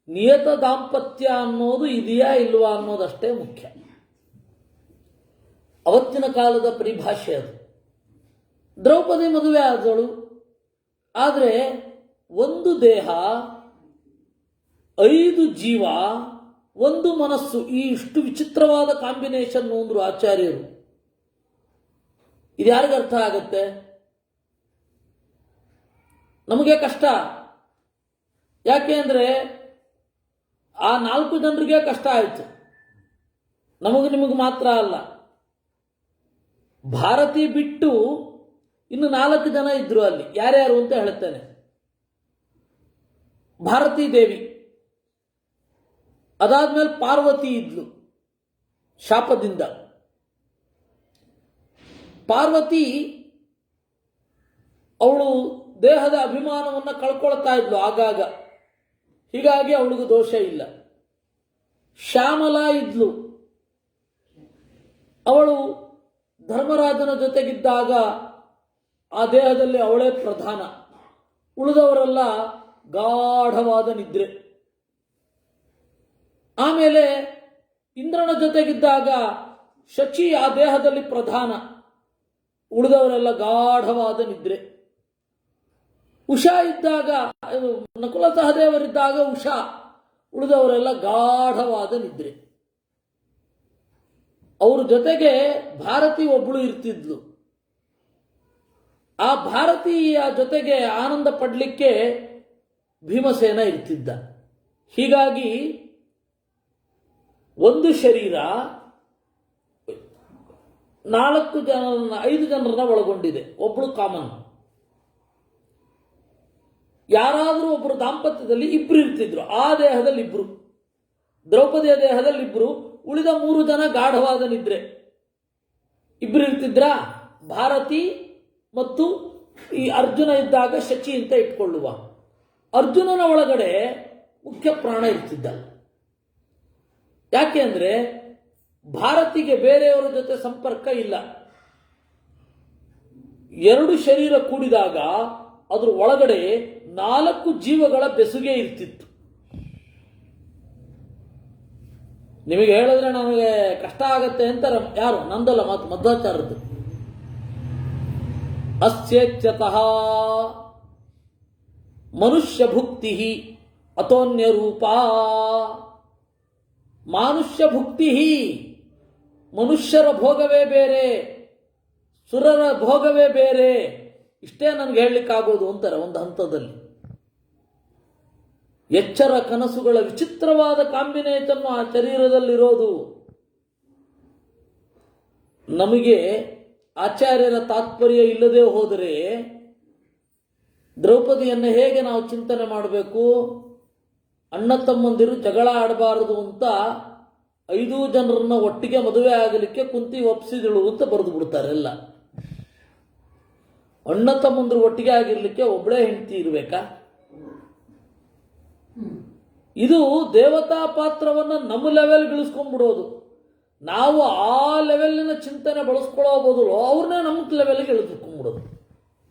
ನಿಯತ ದಾಂಪತ್ಯ ಅನ್ನೋದು ಇದೆಯಾ ಇಲ್ವಾ ಅನ್ನೋದಷ್ಟೇ ಮುಖ್ಯ. ಅವತ್ತಿನ ಕಾಲದ ಪರಿಭಾಷೆ ಅದು. ದ್ರೌಪದಿ ಮದುವೆ ಆದಳು. ಆದರೆ ಒಂದು ದೇಹ, 5 ಜೀವ, 1 ಮನಸ್ಸು, ಈ ಇಷ್ಟು ವಿಚಿತ್ರವಾದ ಕಾಂಬಿನೇಷನ್ ಅಂದ್ರು ಆಚಾರ್ಯರು. ಇದು ಯಾರಿಗೆ ಅರ್ಥ ಆಗತ್ತೆ? ನಮಗೆ ಕಷ್ಟ. ಯಾಕೆ ಅಂದ್ರೆ ಆ 4 ಜನರಿಗೆ ಕಷ್ಟ ಆಯಿತು, ನಿಮಗೆ ಮಾತ್ರ ಅಲ್ಲ. ಭಾರತಿ ಬಿಟ್ಟು ಇನ್ನು 4 ಜನ ಇದ್ರು ಅಲ್ಲಿ. ಯಾರ್ಯಾರು ಅಂತ ಹೇಳ್ತೇನೆ. ಭಾರತೀ ದೇವಿ, ಅದಾದ್ಮೇಲೆ ಪಾರ್ವತಿ ಇದ್ಲು ಶಾಪದಿಂದ. ಪಾರ್ವತಿ ಅವಳು ದೇಹದ ಅಭಿಮಾನವನ್ನು ಕಳ್ಕೊಳ್ತಾ ಇದ್ಲು ಆಗಾಗ, ಹೀಗಾಗಿ ಅವಳಿಗೂ ದೋಷ ಇಲ್ಲ. ಶ್ಯಾಮಲಾ ಇದ್ಲು. ಅವಳು ಧರ್ಮರಾಜನ ಜೊತೆಗಿದ್ದಾಗ ಆ ದೇಹದಲ್ಲಿ ಅವಳೇ ಪ್ರಧಾನ. ಉಳಿದವರೆಲ್ಲ ಗಾಢವಾದ ನಿದ್ರೆ. ಆಮೇಲೆ ಇಂದ್ರನ ಜೊತೆಗಿದ್ದಾಗ ಶಚಿ ಆ ದೇಹದಲ್ಲಿ ಪ್ರಧಾನ, ಉಳಿದವರೆಲ್ಲ ಗಾಢವಾದ ನಿದ್ರೆ. ಉಷಾ ಇದ್ದಾಗ, ನಕುಲ ಸಹದೇವರಿದ್ದಾಗ ಉಷಾ, ಉಳಿದವರೆಲ್ಲ ಗಾಢವಾದ ನಿದ್ರೆ. ಅವ್ರ ಜೊತೆಗೆ ಭಾರತಿ ಒಬ್ಬಳು ಇರ್ತಿದ್ಲು. ಆ ಭಾರತೀಯ ಜೊತೆಗೆ ಆನಂದ ಪಡಲಿಕ್ಕೆ ಭೀಮಸೇನ ಇರ್ತಿದ್ದ. ಹೀಗಾಗಿ ಒಂದು ಶರೀರ 5 ಜನರನ್ನ ಒಳಗೊಂಡಿದೆ. ಒಬ್ಬಳು ಕಾಮನ್. ಯಾರಾದರೂ ಒಬ್ಬರು ದಾಂಪತ್ಯದಲ್ಲಿ ಇಬ್ರು ಇರ್ತಿದ್ರು. ಆ ದೇಹದಲ್ಲಿ ಇಬ್ರು, ದ್ರೌಪದಿಯ ದೇಹದಲ್ಲಿ ಇಬ್ರು, ಉಳಿದ 3 ಜನ ಗಾಢವಾದ ನಿದ್ರೆ. ಇಬ್ರು ಇರ್ತಿದ್ರ. ಭಾರತಿ ಮತ್ತು ಈ ಅರ್ಜುನ ಇದ್ದಾಗ ಶಚಿ ಅಂತ ಇಟ್ಕೊಳ್ಳುವ. ಅರ್ಜುನನ ಒಳಗಡೆ ಮುಖ್ಯ ಪ್ರಾಣ ಇರ್ತಿದ್ದ. ಯಾಕೆ ಅಂದ್ರೆ ಭಾರತಿಗೆ ಬೇರೆಯವರ ಜೊತೆ ಸಂಪರ್ಕ ಇಲ್ಲ. 2 ಶರೀರ ಕೂಡಿದಾಗ ಅದ್ರ ಒಳಗಡೆ 4 ಜೀವಗಳ ಬೆಸುಗೆ ಇರ್ತಿತ್ತು. ನಿಮಗೆ ಹೇಳಿದ್ರೆ ನನಗೆ ಕಷ್ಟ ಆಗತ್ತೆ ಅಂತ ಯಾರು ನಂದಲ್ಲ, ಮಾತು ಮಧ್ವಾಚಾರ್ಯದ್ದು. ಅಸ್ಯೇತ್ಯತಃ ಮನುಷ್ಯ ಭುಕ್ತಿ ಅತೋನ್ಯ ರೂಪ. ಮಾನುಷ್ಯ ಭುಕ್ತಿ, ಮನುಷ್ಯರ ಭೋಗವೇ ಬೇರೆ, ಸುರರ ಭೋಗವೇ ಬೇರೆ. ಇಷ್ಟೇ ನನಗೆ ಹೇಳಲಿಕ್ಕಾಗೋದು ಅಂತಾರೆ ಒಂದು ಹಂತದಲ್ಲಿ. ಎಚ್ಚರ ಕನಸುಗಳ ವಿಚಿತ್ರವಾದ ಕಾಂಬಿನೇಷನ್ ಆ ಶರೀರದಲ್ಲಿರೋದು. ನಮಗೆ ಆಚಾರ್ಯರ ತಾತ್ಪರ್ಯ ಇಲ್ಲದೆ ಹೋದರೆ ದ್ರೌಪದಿಯನ್ನು ಹೇಗೆ ನಾವು ಚಿಂತನೆ ಮಾಡಬೇಕು? ಅಣ್ಣ ತಮ್ಮಂದಿರು ಜಗಳ ಆಡಬಾರದು ಅಂತ 5 ಜನರನ್ನ ಒಟ್ಟಿಗೆ ಮದುವೆ ಆಗಲಿಕ್ಕೆ ಕುಂತಿ ಒಪ್ಪಿಸಿದಳು ಅಂತ ಬರೆದು ಬಿಡ್ತಾರೆ ಎಲ್ಲ. ಅಣ್ಣ ತಮ್ಮಂದಿರು ಒಟ್ಟಿಗೆ ಆಗಿರ್ಲಿಕ್ಕೆ ಒಬ್ಬಳೇ ಹೆಂಡತಿ ಇರಬೇಕಾ? ಇದು ದೇವತಾ ಪಾತ್ರವನ್ನು ನಮ್ಮ ಲೆವೆಲ್ ಇಳಿಸ್ಕೊಂಡ್ಬಿಡೋದು. ನಾವು ಆ ಲೆವೆಲ್ಲಿನ ಚಿಂತನೆ ಬಳಸ್ಕೊಳ್ಳೋ ಬದಲು ಅವ್ರನ್ನೇ ನಮ್ಮ ಲೆವೆಲ್ಗೆ ಇಳಿಸ್ಕೊಂಡ್ಬಿಡೋದು.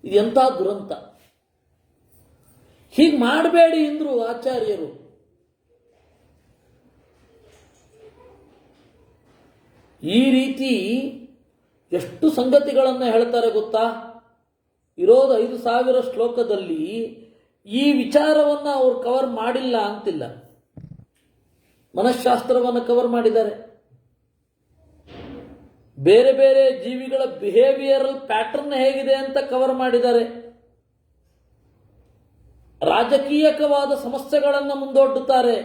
ಇದು ಎಂಥ ದುರಂತ! ಹೀಗೆ ಮಾಡಬೇಡಿ ಎಂದ್ರು ಆಚಾರ್ಯರು. ಈ ರೀತಿ ಎಷ್ಟು ಸಂಗತಿಗಳನ್ನು ಹೇಳ್ತಾರೆ ಗೊತ್ತಾ? ಇರೋದು 5,000 ಶ್ಲೋಕದಲ್ಲಿ ಈ ವಿಚಾರವನ್ನು ಅವರು ಕವರ್ ಮಾಡಿಲ್ಲ ಅಂತಿಲ್ಲ. ಮನಃಶಾಸ್ತ್ರವನ್ನು ಕವರ್ ಮಾಡಿದ್ದಾರೆ. ಬೇರೆ ಬೇರೆ ಜೀವಿಗಳ ಬಿಹೇವಿಯರಲ್ ಪ್ಯಾಟರ್ನ್ ಹೇಗಿದೆ ಅಂತ ಕವರ್ ಮಾಡಿದ್ದಾರೆ. ರಾಜಕೀಯಕವಾದ ಸಮಸ್ಯೆಗಳನ್ನು ಮುಂದೊಡ್ಡುತ್ತಾರೆ.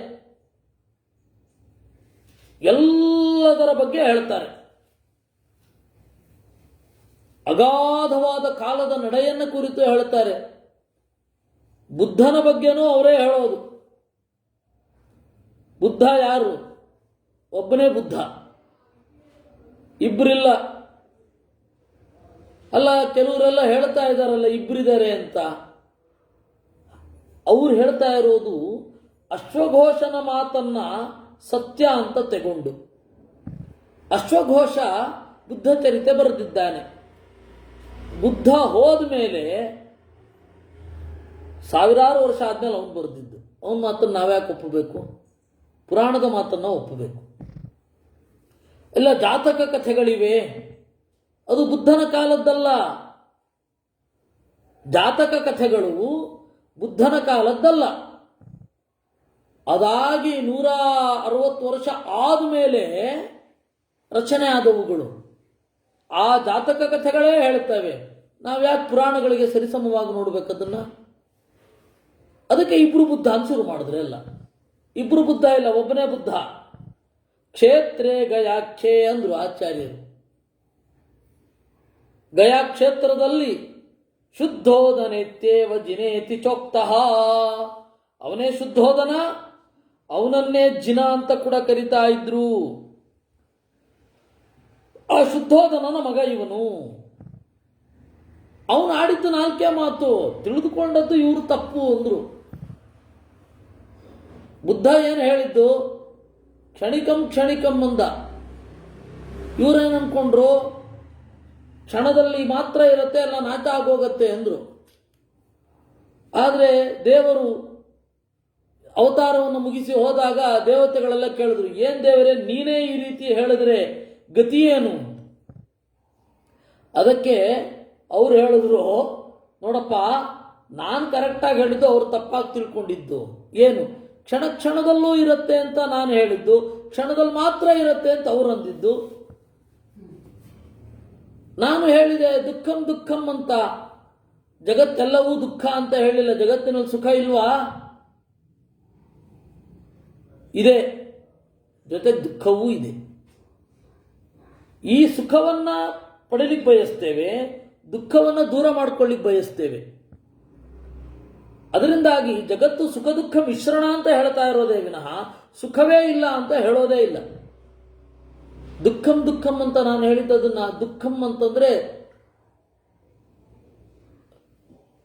ಎಲ್ಲದರ ಬಗ್ಗೆ ಹೇಳ್ತಾರೆ. ಅಗಾಧವಾದ ಕಾಲದ ನಡೆಯನ್ನು ಕುರಿತು ಹೇಳ್ತಾರೆ. ಬುದ್ಧನ ಬಗ್ಗೆನೂ ಅವರೇ ಹೇಳೋದು. ಬುದ್ಧ ಯಾರು? ಒಬ್ಬನೇ ಬುದ್ಧ, ಇಬ್ಬರಿಲ್ಲ. ಅಲ್ಲ, ಕೆಲವರೆಲ್ಲ ಹೇಳ್ತಾ ಇದ್ದಾರಲ್ಲ ಇಬ್ಬರಿದ್ದಾರೆ ಅಂತ. ಅವ್ರು ಹೇಳ್ತಾ ಇರೋದು ಅಶ್ವಘೋಷನ ಮಾತನ್ನ ಸತ್ಯ ಅಂತ ತಗೊಂಡು. ಅಶ್ವಘೋಷ ಬುದ್ಧ ಚರಿತೆ ಬರೆದಿದ್ದಾನೆ. ಬುದ್ಧ ಹೋದ ಮೇಲೆ 1000 ವರ್ಷ ಆದ್ಮೇಲೆ ಅವನು ಬರೆದಿದ್ದು. ಅವನ ಮಾತನ್ನು ನಾವ್ಯಾಕೆ ಒಪ್ಪಬೇಕು? ಪುರಾಣದ ಮಾತನ್ನ ಒಪ್ಪಬೇಕು. ಎಲ್ಲ ಜಾತಕ ಕಥೆಗಳಿವೆ, ಅದು ಬುದ್ಧನ ಕಾಲದ್ದಲ್ಲ. ಜಾತಕ ಕಥೆಗಳು ಬುದ್ಧನ ಕಾಲದ್ದಲ್ಲ. ಅದಾಗಿ 160 ವರ್ಷ ಆದಮೇಲೆ ರಚನೆ ಆದವುಗಳು. ಆ ಜಾತಕ ಕಥೆಗಳೇ ಹೇಳ್ತವೆ. ನಾವ್ಯಾಕೆ ಪುರಾಣಗಳಿಗೆ ಸರಿಸಮವಾಗಿ ನೋಡ್ಬೇಕದನ್ನ? ಅದಕ್ಕೆ ಇಬ್ರು ಬುದ್ಧ ಅಂತ ಶುರು ಮಾಡಿದ್ರೆ ಅಲ್ಲ. ಇಬ್ರು ಬುದ್ಧ ಇಲ್ಲ, ಒಬ್ಬನೇ ಬುದ್ಧ. ಕ್ಷೇತ್ರೇ ಗಯಾಖ್ಯೆ ಅಂದ್ರು ಆಚಾರ್ಯರು. ಗಯಾ ಕ್ಷೇತ್ರದಲ್ಲಿ ಶುದ್ಧೋದನೇತ್ಯೇವ ಜಿನೇತಿ ಚೋಕ್ತಃ. ಅವನೇ ಶುದ್ಧೋದನ, ಅವನನ್ನೇ ಜಿನ ಅಂತ ಕೂಡ ಕರಿತಾ ಇದ್ರು. ಆ ಶುದ್ಧೋದನನ ಮಗ ಇವನು. ಅವನು ಆಡಿದ್ದು 4 ಮಾತು, ತಿಳಿದುಕೊಂಡದ್ದು ಇವರು ತಪ್ಪು ಅಂದ್ರು. ಬುದ್ಧ ಏನು ಹೇಳಿದ್ದು? ಕ್ಷಣಿಕಂ ಕ್ಷಣಿಕಂ ಅಂದ. ಇವರೇನು ಅನ್ಕೊಂಡ್ರು? ಕ್ಷಣದಲ್ಲಿ ಮಾತ್ರ ಇರುತ್ತೆ, ಎಲ್ಲ ನಾಶ ಆಗೋಗತ್ತೆ ಅಂದ್ರು. ಆದರೆ ದೇವರು ಅವತಾರವನ್ನು ಮುಗಿಸಿ ಹೋದಾಗ ದೇವತೆಗಳೆಲ್ಲ ಕೇಳಿದ್ರು, ಏನ್ ದೇವರೇ ನೀನೇ ಈ ರೀತಿ ಹೇಳಿದ್ರೆ ಗತಿಯೇನು? ಅದಕ್ಕೆ ಅವ್ರು ಹೇಳಿದ್ರು, ನೋಡಪ್ಪ, ನಾನು ಕರೆಕ್ಟಾಗಿ ಹೇಳಿದ್ದು, ಅವ್ರು ತಪ್ಪಾಗಿ ತಿಳ್ಕೊಂಡಿದ್ದು. ಏನು? ಕ್ಷಣ ಕ್ಷಣದಲ್ಲೂ ಇರುತ್ತೆ ಅಂತ ನಾನು ಹೇಳಿದ್ದು, ಕ್ಷಣದಲ್ಲಿ ಮಾತ್ರ ಇರುತ್ತೆ ಅಂತ ಅವ್ರು ಅಂದಿದ್ದು. ನಾನು ಹೇಳಿದೆ ದುಃಖಂ ದುಃಖಂ ಅಂತ, ಜಗತ್ತೆಲ್ಲವೂ ದುಃಖ ಅಂತ ಹೇಳಿಲ್ಲ. ಜಗತ್ತಿನಲ್ಲಿ ಸುಖ ಇಲ್ವಾ? ಇದೆ, ಜೊತೆಗೆ ದುಃಖವೂ ಇದೆ. ಈ ಸುಖವನ್ನ ಪಡೀಲಿಕ್ಕೆ ಬಯಸ್ತೇವೆ, ದುಃಖವನ್ನು ದೂರ ಮಾಡ್ಕೊಳ್ಳಿಕ್ಕೆ ಬಯಸ್ತೇವೆ. ಅದರಿಂದಾಗಿ ಜಗತ್ತು ಸುಖ ದುಃಖ ಮಿಶ್ರಣ ಅಂತ ಹೇಳ್ತಾ ಇರೋದೇ ವಿನಃ ಸುಖವೇ ಇಲ್ಲ ಅಂತ ಹೇಳೋದೇ ಇಲ್ಲ. ದುಃಖಂ ದುಃಖಂ ಅಂತ ನಾನು ಹೇಳಿದ್ದದನ್ನ, ದುಃಖಂ ಅಂತಂದ್ರೆ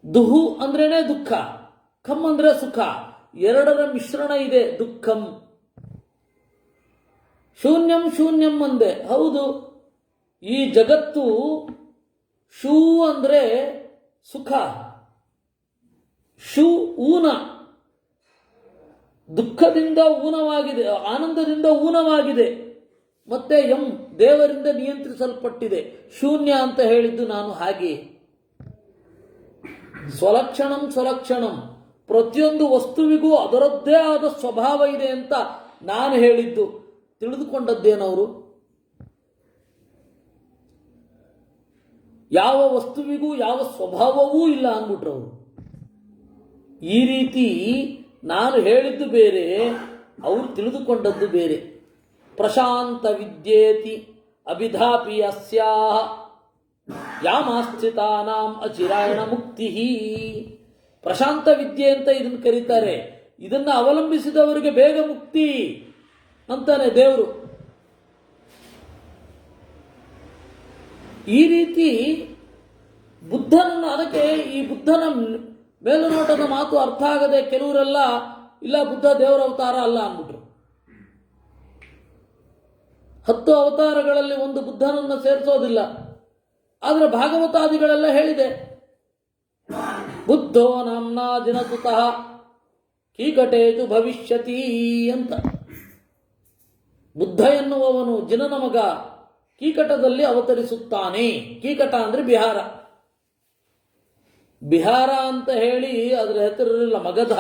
ದುಹು ಅಂದ್ರೇನೆ ದುಃಖ, ಖಂ ಅಂದ್ರೆ ಸುಖ, ಎರಡರ ಮಿಶ್ರಣ ಇದೆ ದುಃಖಂ. ಶೂನ್ಯಂ ಶೂನ್ಯಂ ಅಂದೆ, ಹೌದು. ಈ ಜಗತ್ತು ಶೂ ಅಂದ್ರೆ ಸುಖ, ಶೂ ಊನ, ದುಃಖದಿಂದ ಊನವಾಗಿದೆ, ಆನಂದದಿಂದ ಊನವಾಗಿದೆ. ಮತ್ತೆ ಎಂ ದೇವರಿಂದ ನಿಯಂತ್ರಿಸಲ್ಪಟ್ಟಿದೆ. ಶೂನ್ಯ ಅಂತ ಹೇಳಿದ್ದು ನಾನು ಹಾಗೆ. ಸ್ವಲಕ್ಷಣಂ ಸ್ವಲಕ್ಷಣಂ, ಪ್ರತಿಯೊಂದು ವಸ್ತುವಿಗೂ ಅದರದ್ದೇ ಆದ ಸ್ವಭಾವ ಇದೆ ಅಂತ ನಾನು ಹೇಳಿದ್ದು. ತಿಳಿದುಕೊಂಡದ್ದೇನವರು? ಯಾವ ವಸ್ತುವಿಗೂ ಯಾವ ಸ್ವಭಾವವೂ ಇಲ್ಲ ಅಂದ್ಬಿಟ್ರವರು. ಈ ರೀತಿ ನಾನು ಹೇಳಿದ್ದು ಬೇರೆ, ಅವರು ತಿಳಿದುಕೊಂಡದ್ದು ಬೇರೆ. ಪ್ರಶಾಂತ ವಿದ್ಯೇತಿ ಅಭಿಧಾಪಿ ಅಸ್ಯಾಹ ಯಾಮಾಸ್ಥಿತಾನಾಂ ಅಚಿರಾಯಣ ಮುಕ್ತಿ. ಪ್ರಶಾಂತ ವಿದ್ಯೆ ಅಂತ ಇದನ್ನು ಕರೀತಾರೆ. ಇದನ್ನ ಅವಲಂಬಿಸಿದವರಿಗೆ ಬೇಗ ಮುಕ್ತಿ ಅಂತಾನೆ ದೇವರು. ಈ ರೀತಿ ಬುದ್ಧನನ್ನು, ಅದಕ್ಕೆ ಈ ಬುದ್ಧನ ಮೇಲುನೋಟದ ಮಾತು ಅರ್ಥ ಆಗದೆ ಕೆಲವರೆಲ್ಲ ಇಲ್ಲ ಬುದ್ಧ ದೇವರ ಅವತಾರ ಅಲ್ಲ ಅಂದ್ಬಿಟ್ರು. 10 ಅವತಾರಗಳಲ್ಲಿ ಒಂದು ಬುದ್ಧನನ್ನು ಸೇರಿಸೋದಿಲ್ಲ. ಆದರೆ ಭಾಗವತಾದಿಗಳೆಲ್ಲ ಹೇಳಿದೆ, ಬುದ್ಧೋ ನಾಮ್ನಾ ದಿನತುತಃ ಕೀಕಟೇತು ಭವಿಷ್ಯತಿ ಅಂತ. ಬುದ್ಧ ಎನ್ನುವವನು ಜಿನನ ಮಗ, ಕೀಕಟದಲ್ಲಿ ಅವತರಿಸುತ್ತಾನೆ. ಕೀಕಟ ಅಂದ್ರೆ ಬಿಹಾರ. ಬಿಹಾರ ಅಂತ ಹೇಳಿ ಅದರ ಹೆಸರಿರಲಿಲ್ಲ, ಮಗಧ.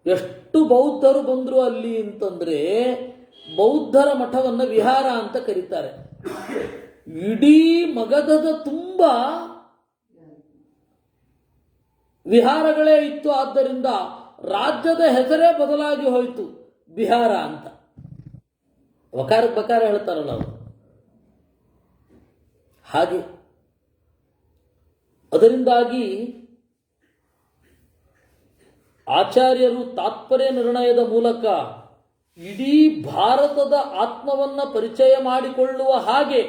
ಎಷ್ಟು ಬೌದ್ಧರು ಬಂದ್ರು ಅಲ್ಲಿ ಅಂತಂದ್ರೆ ಬೌದ್ಧರ ಮಠವನ್ನು ವಿಹಾರ ಅಂತ ಕರೀತಾರೆ. ಇಡೀ ಮಗಧದ ತುಂಬ ವಿಹಾರಗಳೇ ಇತ್ತು. ಆದ್ದರಿಂದ ರಾಜ್ಯದ ಹೆಸರೇ ಬದಲಾಗಿ ಹೋಯಿತು, ಬಿಹಾರ ಅಂತ. ವಕಾರಕ್ಕೆ ಬಕಾರ ಹೇಳ್ತಾರಲ್ಲ ಅವರು, ಹಾಗೆ. ಅದರಿಂದಾಗಿ ಆಚಾರ್ಯರು ತಾತ್ಪರ್ಯ ನಿರ್ಣಯದ ಮೂಲಕ ಇಡೀ ಭಾರತದ ಆತ್ಮವನ್ನ ಪರಿಚಯ ಮಾಡಿಕೊಳ್ಳುವ ಹಾಗೆ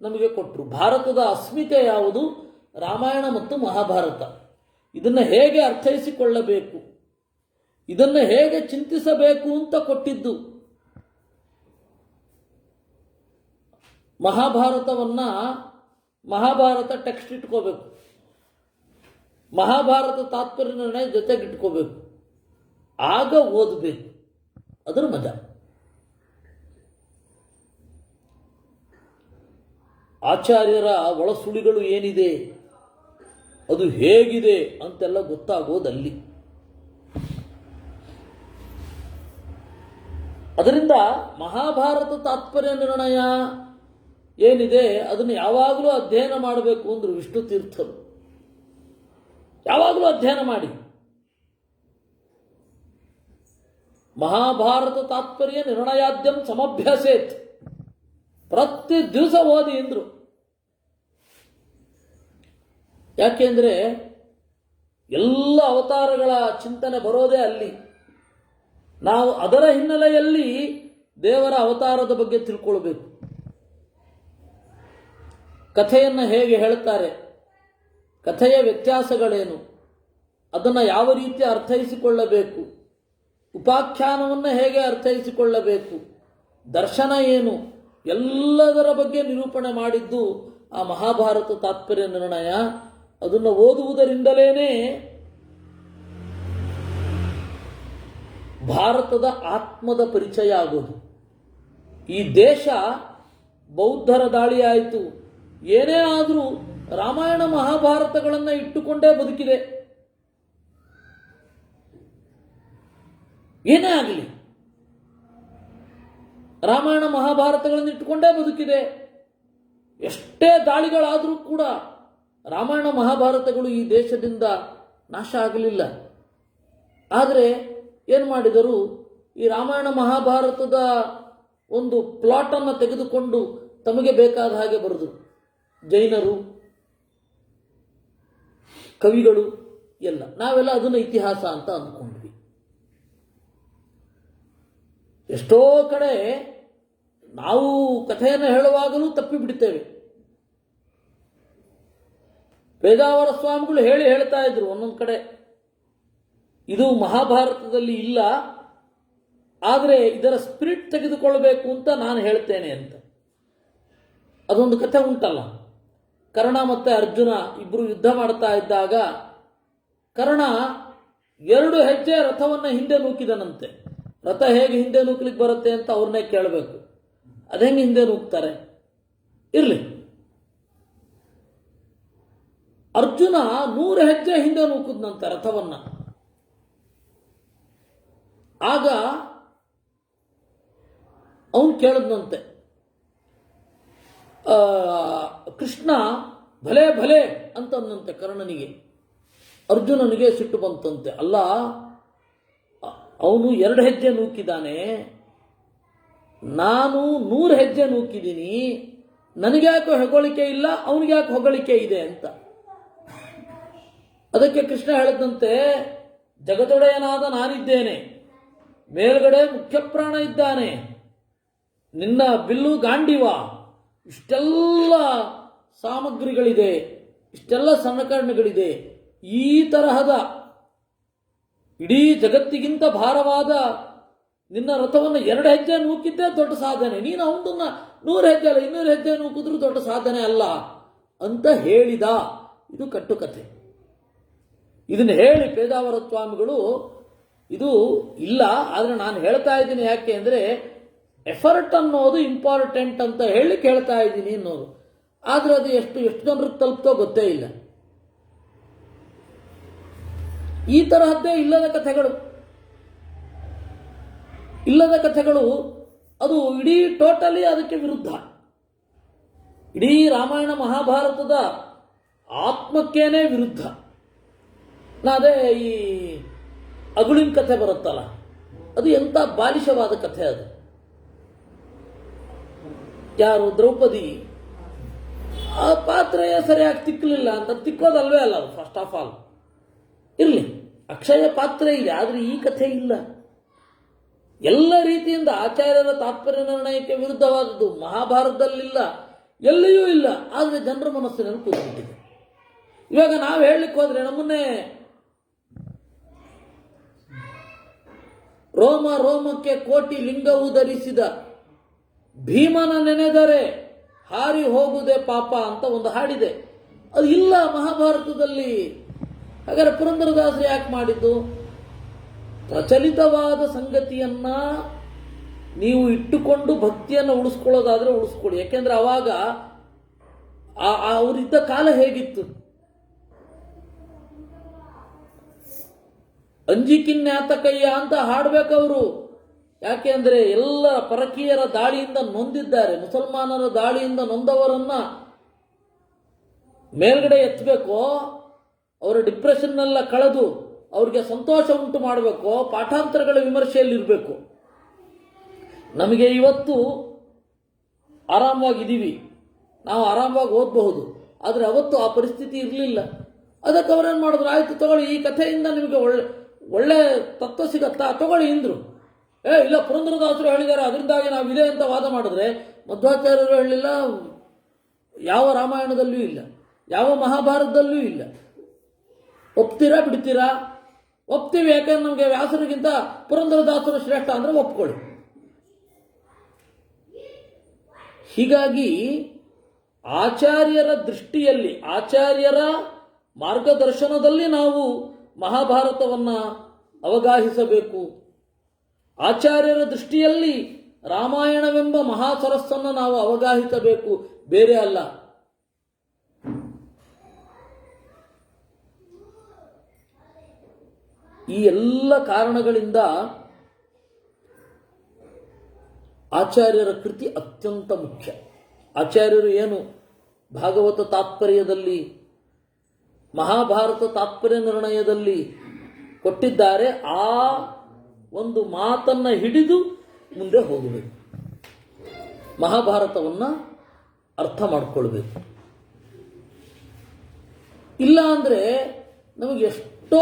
ನಮಗೆ ಕೊಟ್ಟರು. ಭಾರತದ ಅಸ್ಮಿತೆ ಯಾವುದು? ರಾಮಾಯಣ ಮತ್ತು ಮಹಾಭಾರತ. ಇದನ್ನು ಹೇಗೆ ಅರ್ಥೈಸಿಕೊಳ್ಳಬೇಕು, ಇದನ್ನು ಹೇಗೆ ಚಿಂತಿಸಬೇಕು ಅಂತ ಕೊಟ್ಟಿದ್ದು. ಮಹಾಭಾರತ ಟೆಕ್ಸ್ಟ್ ಇಟ್ಕೋಬೇಕು, ಮಹಾಭಾರತ ತಾತ್ಪರ್ಯ ನಿರ್ಣಯ ಜೊತೆಗೆ ಇಟ್ಕೋಬೇಕು, ಆಗ ಓದಬೇಕು. ಅದರ ಮಜಾ. ಆಚಾರ್ಯರ ಒಳಸುಳಿಗಳು ಏನಿದೆ, ಅದು ಹೇಗಿದೆ ಅಂತೆಲ್ಲ ಗೊತ್ತಾಗೋದಲ್ಲಿ. ಅದರಿಂದ ಮಹಾಭಾರತ ತಾತ್ಪರ್ಯ ನಿರ್ಣಯ ಏನಿದೆ ಅದನ್ನು ಯಾವಾಗಲೂ ಅಧ್ಯಯನ ಮಾಡಬೇಕು ಅಂದ್ರು ವಿಷ್ಣು ತೀರ್ಥರು. ಯಾವಾಗಲೂ ಅಧ್ಯಯನ ಮಾಡಿ. ಮಹಾಭಾರತ ತಾತ್ಪರ್ಯ ನಿರ್ಣಯಾದ್ಯಂ ಸಮಭ್ಯಾಸೇತ್, ಪ್ರತಿ ದಿವಸ ಓದಿ ಎಂದ್ರು. ಯಾಕೆಂದ್ರೆ ಎಲ್ಲ ಅವತಾರಗಳ ಚಿಂತನೆ ಬರೋದೇ ಅಲ್ಲಿ. ನಾವು ಅದರ ಹಿನ್ನೆಲೆಯಲ್ಲಿ ದೇವರ ಅವತಾರದ ಬಗ್ಗೆ ತಿಳ್ಕೊಳ್ಬೇಕು. ಕಥೆಯನ್ನು ಹೇಗೆ ಹೇಳ್ತಾರೆ, ಕಥೆಯ ವ್ಯತ್ಯಾಸಗಳೇನು, ಅದನ್ನು ಯಾವ ರೀತಿ ಅರ್ಥೈಸಿಕೊಳ್ಳಬೇಕು, ಉಪಾಖ್ಯಾನವನ್ನು ಹೇಗೆ ಅರ್ಥೈಸಿಕೊಳ್ಳಬೇಕು, ದರ್ಶನ ಏನು, ಎಲ್ಲದರ ಬಗ್ಗೆ ನಿರೂಪಣೆ ಮಾಡಿದ್ದು ಆ ಮಹಾಭಾರತ ತಾತ್ಪರ್ಯ ನಿರ್ಣಯ. ಅದನ್ನು ಓದುವುದರಿಂದಲೇ ಭಾರತದ ಆತ್ಮದ ಪರಿಚಯ ಆಗೋದು. ಈ ದೇಶ ಬೌದ್ಧರ ದಾಳಿ ಆಯಿತು, ಏನೇ ಆದರೂ ರಾಮಾಯಣ ಮಹಾಭಾರತಗಳನ್ನು ಇಟ್ಟುಕೊಂಡೇ ಬದುಕಿದೆ. ಏನೇ ಆಗಲಿ ರಾಮಾಯಣ ಮಹಾಭಾರತಗಳನ್ನು ಇಟ್ಟುಕೊಂಡೇ ಬದುಕಿದೆ. ಎಷ್ಟೇ ದಾಳಿಗಳಾದರೂ ಕೂಡ ರಾಮಾಯಣ ಮಹಾಭಾರತಗಳು ಈ ದೇಶದಿಂದ ನಾಶ ಆಗಲಿಲ್ಲ. ಆದರೆ ಏನು ಮಾಡಿದರು, ಈ ರಾಮಾಯಣ ಮಹಾಭಾರತದ ಒಂದು ಪ್ಲಾಟನ್ನು ತೆಗೆದುಕೊಂಡು ತಮಗೆ ಬೇಕಾದ ಹಾಗೆ ಬರೆದರು. ಜೈನರು, ಕವಿಗಳು ಎಲ್ಲ, ನಾವೆಲ್ಲ ಅದನ್ನು ಇತಿಹಾಸ ಅಂತ ಅಂದ್ಕೊಂಡ್ವಿ. ಎಷ್ಟೋ ಕಡೆ ನಾವು ಕಥೆಯನ್ನು ಹೇಳುವಾಗಲೂ ತಪ್ಪಿಬಿಡ್ತೇವೆ. ಪೇಜಾವರ ಸ್ವಾಮಿಗಳು ಹೇಳ್ತಾ ಇದ್ರು ಒಂದೊಂದು ಕಡೆ, ಇದು ಮಹಾಭಾರತದಲ್ಲಿ ಇಲ್ಲ, ಆದರೆ ಇದರ ಸ್ಪಿರಿಟ್ ತೆಗೆದುಕೊಳ್ಳಬೇಕು ಅಂತ ನಾನು ಹೇಳ್ತೇನೆ ಅಂತ. ಅದೊಂದು ಕಥೆ ಉಂಟಲ್ಲ, ಕರ್ಣ ಮತ್ತು ಅರ್ಜುನ ಇಬ್ಬರು ಯುದ್ಧ ಮಾಡ್ತಾ ಇದ್ದಾಗ ಕರ್ಣ 2 ಹೆಜ್ಜೆ ರಥವನ್ನು ಹಿಂದೆ ನೂಕಿದನಂತೆ. ರಥ ಹೇಗೆ ಹಿಂದೆ ನೂಕ್ಲಿಕ್ಕೆ ಬರುತ್ತೆ ಅಂತ ಅವ್ರನ್ನೇ ಕೇಳಬೇಕು. ಅದೆಂಗೆ ಹಿಂದೆ ನೂಕ್ತಾರೆ? ಇರಲಿ, ಅರ್ಜುನ 100 ಹೆಜ್ಜೆ ಹಿಂದೆ ನೂಕುದ್ನಂತೆ ರಥವನ್ನ. ಆಗ ಅವನು ಕೇಳಿದ್ನಂತೆ, ಕೃಷ್ಣ ಭಲೆ ಭಲೆ ಅಂತಂದಂತೆ ಕರ್ಣನಿಗೆ. ಅರ್ಜುನನಿಗೆ ಸಿಟ್ಟು ಬಂತಂತೆ, ಅಲ್ಲ ಅವನು 2 ಹೆಜ್ಜೆ ನೂಕಿದ್ದಾನೆ, ನಾನು 100 ಹೆಜ್ಜೆ ನೂಕಿದ್ದೀನಿ, ನನಗ್ಯಾಕೆ ಹೊಗಳಿಕೆ ಇಲ್ಲ, ಅವನಿಗ್ಯಾಕೆ ಹೊಗಳಿಕೆ ಇದೆ ಅಂತ. ಅದಕ್ಕೆ ಕೃಷ್ಣ ಹೇಳಿದಂತೆ, ಜಗದೊಡೆಯನಾದ ನಾನಿದ್ದೇನೆ, ಮೇಲ್ಗಡೆ ಮುಖ್ಯಪ್ರಾಣ ಇದ್ದಾನೆ, ನಿನ್ನ ಬಿಲ್ಲು ಗಾಂಡಿವ, ಇಷ್ಟೆಲ್ಲ ಸಾಮಗ್ರಿಗಳಿದೆ, ಇಷ್ಟೆಲ್ಲ ಸಲಕರಣೆಗಳಿದೆ, ಈ ತರಹದ ಇಡೀ ಜಗತ್ತಿಗಿಂತ ಭಾರವಾದ ನಿನ್ನ ರಥವನ್ನು 2 ಹೆಜ್ಜೆ ನೂಕಿದ್ದೇ ದೊಡ್ಡ ಸಾಧನೆ, ನೀನು ಅವನನ್ನ 100 ಹೆಜ್ಜೆ ಅಲ್ಲ 200 ಹೆಜ್ಜೆ ನೂಕಿದ್ರೂ ದೊಡ್ಡ ಸಾಧನೆ ಅಲ್ಲ ಅಂತ ಹೇಳಿದ. ಇದು ಕಟ್ಟುಕತೆ. ಇದನ್ನು ಹೇಳಿ ಪೇಜಾವರ ಸ್ವಾಮಿಗಳು, ಇದು ಇಲ್ಲ, ಆದರೆ ನಾನು ಹೇಳ್ತಾ ಇದ್ದೀನಿ ಯಾಕೆ ಅಂದರೆ ಎಫರ್ಟ್ ಅನ್ನೋದು ಇಂಪಾರ್ಟೆಂಟ್ ಅಂತ ಹೇಳಿ ಹೇಳ್ತಾ ಇದ್ದೀನಿ ಅನ್ನೋದು. ಆದರೆ ಅದು ಎಷ್ಟು ಜನರಿಗೆ ತಲುಪ್ತೋ ಗೊತ್ತೇ ಇಲ್ಲ. ಈ ತರಹದ್ದೇ ಇಲ್ಲದ ಕಥೆಗಳು ಅದು ಇಡೀ ಟೋಟಲಿ ಅದಕ್ಕೆ ವಿರುದ್ಧ. ಇಡೀ ರಾಮಾಯಣ ಮಹಾಭಾರತದ ಆತ್ಮಕ್ಕೇನೆ ವಿರುದ್ಧ. ಅದೇ ಈ ಅಗುಳಿನ ಕಥೆ ಬರುತ್ತಲ್ಲ, ಅದು ಎಂಥ ಬಾಲಿಶವಾದ ಕಥೆ. ಅದು ಯಾರು ದ್ರೌಪದಿ ಆ ಪಾತ್ರೆಯೇ ಸರಿಯಾಗಿ ತಿಕ್ಕಲಿಲ್ಲ ಅಂತ, ತಿಕ್ಕೋದಲ್ವೇ ಅಲ್ಲ ಅದು ಫಸ್ಟ್ ಆಫ್ ಆಲ್. ಇರಲಿ, ಅಕ್ಷಯ ಪಾತ್ರೆ ಇದೆ, ಆದರೆ ಈ ಕಥೆ ಇಲ್ಲ. ಎಲ್ಲ ರೀತಿಯಿಂದ ಆಚಾರ್ಯರ ತಾತ್ಪರ್ಯ ನಿರ್ಣಯಕ್ಕೆ ವಿರುದ್ಧವಾದದ್ದು ಮಹಾಭಾರತದಲ್ಲಿಲ್ಲ, ಎಲ್ಲಿಯೂ ಇಲ್ಲ. ಆದರೆ ಜನರ ಮನಸ್ಸಿನಲ್ಲಿ ಕೂತ್ಬಿಟ್ಟಿದೆ. ಇವಾಗ ನಾವು ಹೇಳಲಿಕ್ಕೆ ಹೋದ್ರೆ ನಮ್ಮನ್ನೇ ರೋಮ ರೋಮಕ್ಕೆ ಕೋಟಿ ಲಿಂಗವು ಧರಿಸಿದ ಭೀಮನ ನೆನೆದರೆ ಹಾರಿ ಹೋಗುವುದೇ ಪಾಪ ಅಂತ ಒಂದು ಹಾಡಿದೆ. ಅದು ಇಲ್ಲ ಮಹಾಭಾರತದಲ್ಲಿ. ಹಾಗಾದ್ರೆ ಪುರಂದರದಾಸರು ಯಾಕೆ ಮಾಡಿದ್ದು? ಪ್ರಚಲಿತವಾದ ಸಂಗತಿಯನ್ನ ನೀವು ಇಟ್ಟುಕೊಂಡು ಭಕ್ತಿಯನ್ನು ಉಳಿಸ್ಕೊಳ್ಳೋದಾದ್ರೆ ಉಳಿಸ್ಕೊಳ್ಳಿ. ಯಾಕೆಂದ್ರೆ ಅವಾಗ ಅವರಿದ್ದ ಕಾಲ ಹೇಗಿತ್ತು? ಅಂಜಿಕಿನ್ಯಾತಕಯ್ಯ ಅಂತ ಹಾಡಬೇಕವರು. ಯಾಕೆ ಅಂದರೆ ಎಲ್ಲ ಪರಕೀಯರ ದಾಳಿಯಿಂದ ನೊಂದಿದ್ದಾರೆ. ಮುಸಲ್ಮಾನರ ದಾಳಿಯಿಂದ ನೊಂದವರನ್ನ ಮೇಲ್ಗಡೆ ಎತ್ತಬೇಕು, ಅವರ ಡಿಪ್ರೆಷನ್ನೆಲ್ಲ ಕಳೆದು ಅವ್ರಿಗೆ ಸಂತೋಷ ಉಂಟು ಮಾಡಬೇಕು, ಪಾಠಾಂತರಗಳ ವಿಮರ್ಶೆಯಲ್ಲಿರಬೇಕು. ನಮಗೆ ಇವತ್ತು ಆರಾಮವಾಗಿದ್ದೀವಿ, ನಾವು ಆರಾಮವಾಗಿ ಓದಬಹುದು, ಆದರೆ ಅವತ್ತು ಆ ಪರಿಸ್ಥಿತಿ ಇರಲಿಲ್ಲ. ಅದಕ್ಕೆ ಅವರೇನು ಮಾಡಿದ್ರು, ಆಯಿತು ತಗೊಳ್ಳಿ, ಈ ಕಥೆಯಿಂದ ನಿಮಗೆ ಒಳ್ಳೆ ತತ್ವ ಸಿಗತ್ತಾ, ತಗೊಳ್ಳಿ ಇಂದ್ರು. ಇಲ್ಲ ಪುರಂದರದಾಸರು ಹೇಳಿದ್ದಾರೆ ಅದರಿಂದಾಗಿ ನಾವಿದೆ ಅಂತ ವಾದ ಮಾಡಿದ್ರೆ, ಮಧ್ವಾಚಾರ್ಯರು ಹೇಳಲಿಲ್ಲ, ಯಾವ ರಾಮಾಯಣದಲ್ಲೂ ಇಲ್ಲ, ಯಾವ ಮಹಾಭಾರತದಲ್ಲೂ ಇಲ್ಲ. ಒಪ್ತೀರಾ ಬಿಡ್ತೀರಾ? ಒಪ್ತೀವಿ, ಯಾಕಂದ್ರೆ ನಮಗೆ ವ್ಯಾಸರಿಗಿಂತ ಪುರಂದರದಾಸರು ಶ್ರೇಷ್ಠ ಅಂದ್ರೆ ಒಪ್ಕೊಳ್ಳಿ. ಹೀಗಾಗಿ ಆಚಾರ್ಯರ ದೃಷ್ಟಿಯಲ್ಲಿ, ಆಚಾರ್ಯರ ಮಾರ್ಗದರ್ಶನದಲ್ಲಿ ನಾವು ಮಹಾಭಾರತವನ್ನು ಅವಗಾಹಿಸಬೇಕು. ಆಚಾರ್ಯರ ದೃಷ್ಟಿಯಲ್ಲಿ ರಾಮಾಯಣವೆಂಬ ಮಹಾಸರಸ್ಸನ್ನು ನಾವು ಅವಗಾಹಿಸಬೇಕು, ಬೇರೆ ಅಲ್ಲ. ಈ ಎಲ್ಲ ಕಾರಣಗಳಿಂದ ಆಚಾರ್ಯರ ಕೃತಿ ಅತ್ಯಂತ ಮುಖ್ಯ. ಆಚಾರ್ಯರು ಏನು ಭಾಗವತ ತಾತ್ಪರ್ಯದಲ್ಲಿ, ಮಹಾಭಾರತ ತಾತ್ಪರ್ಯ ನಿರ್ಣಯದಲ್ಲಿ ಕೊಟ್ಟಿದ್ದಾರೆ, ಆ ಒಂದು ಮಾತನ್ನು ಹಿಡಿದು ಮುಂದೆ ಹೋಗಬೇಕು. ಮಹಾಭಾರತವನ್ನು ಅರ್ಥ ಮಾಡಿಕೊಳ್ಬೇಕು. ಇಲ್ಲ ಅಂದರೆ ನಮಗೆ ಎಷ್ಟೋ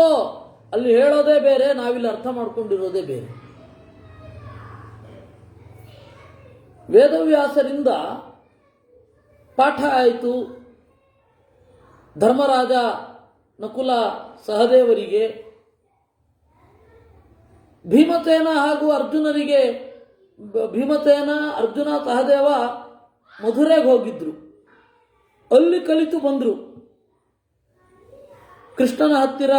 ಅಲ್ಲಿ ಹೇಳೋದೇ ಬೇರೆ, ನಾವಿಲ್ಲಿ ಅರ್ಥ ಮಾಡ್ಕೊಂಡಿರೋದೇ ಬೇರೆ. ವೇದವ್ಯಾಸರಿಂದ ಪಾಠ ಆಯಿತು. ಧರ್ಮರಾಜ ನಕುಲ ಸಹದೇವರಿಗೆ, ಭೀಮಸೇನ ಹಾಗೂ ಅರ್ಜುನರಿಗೆ, ಭೀಮಸೇನ ಅರ್ಜುನ ಸಹದೇವ ಮಧುರೆಗೆ ಹೋಗಿದ್ರು, ಅಲ್ಲಿ ಕಲಿತು ಬಂದರು. ಕೃಷ್ಣನ ಹತ್ತಿರ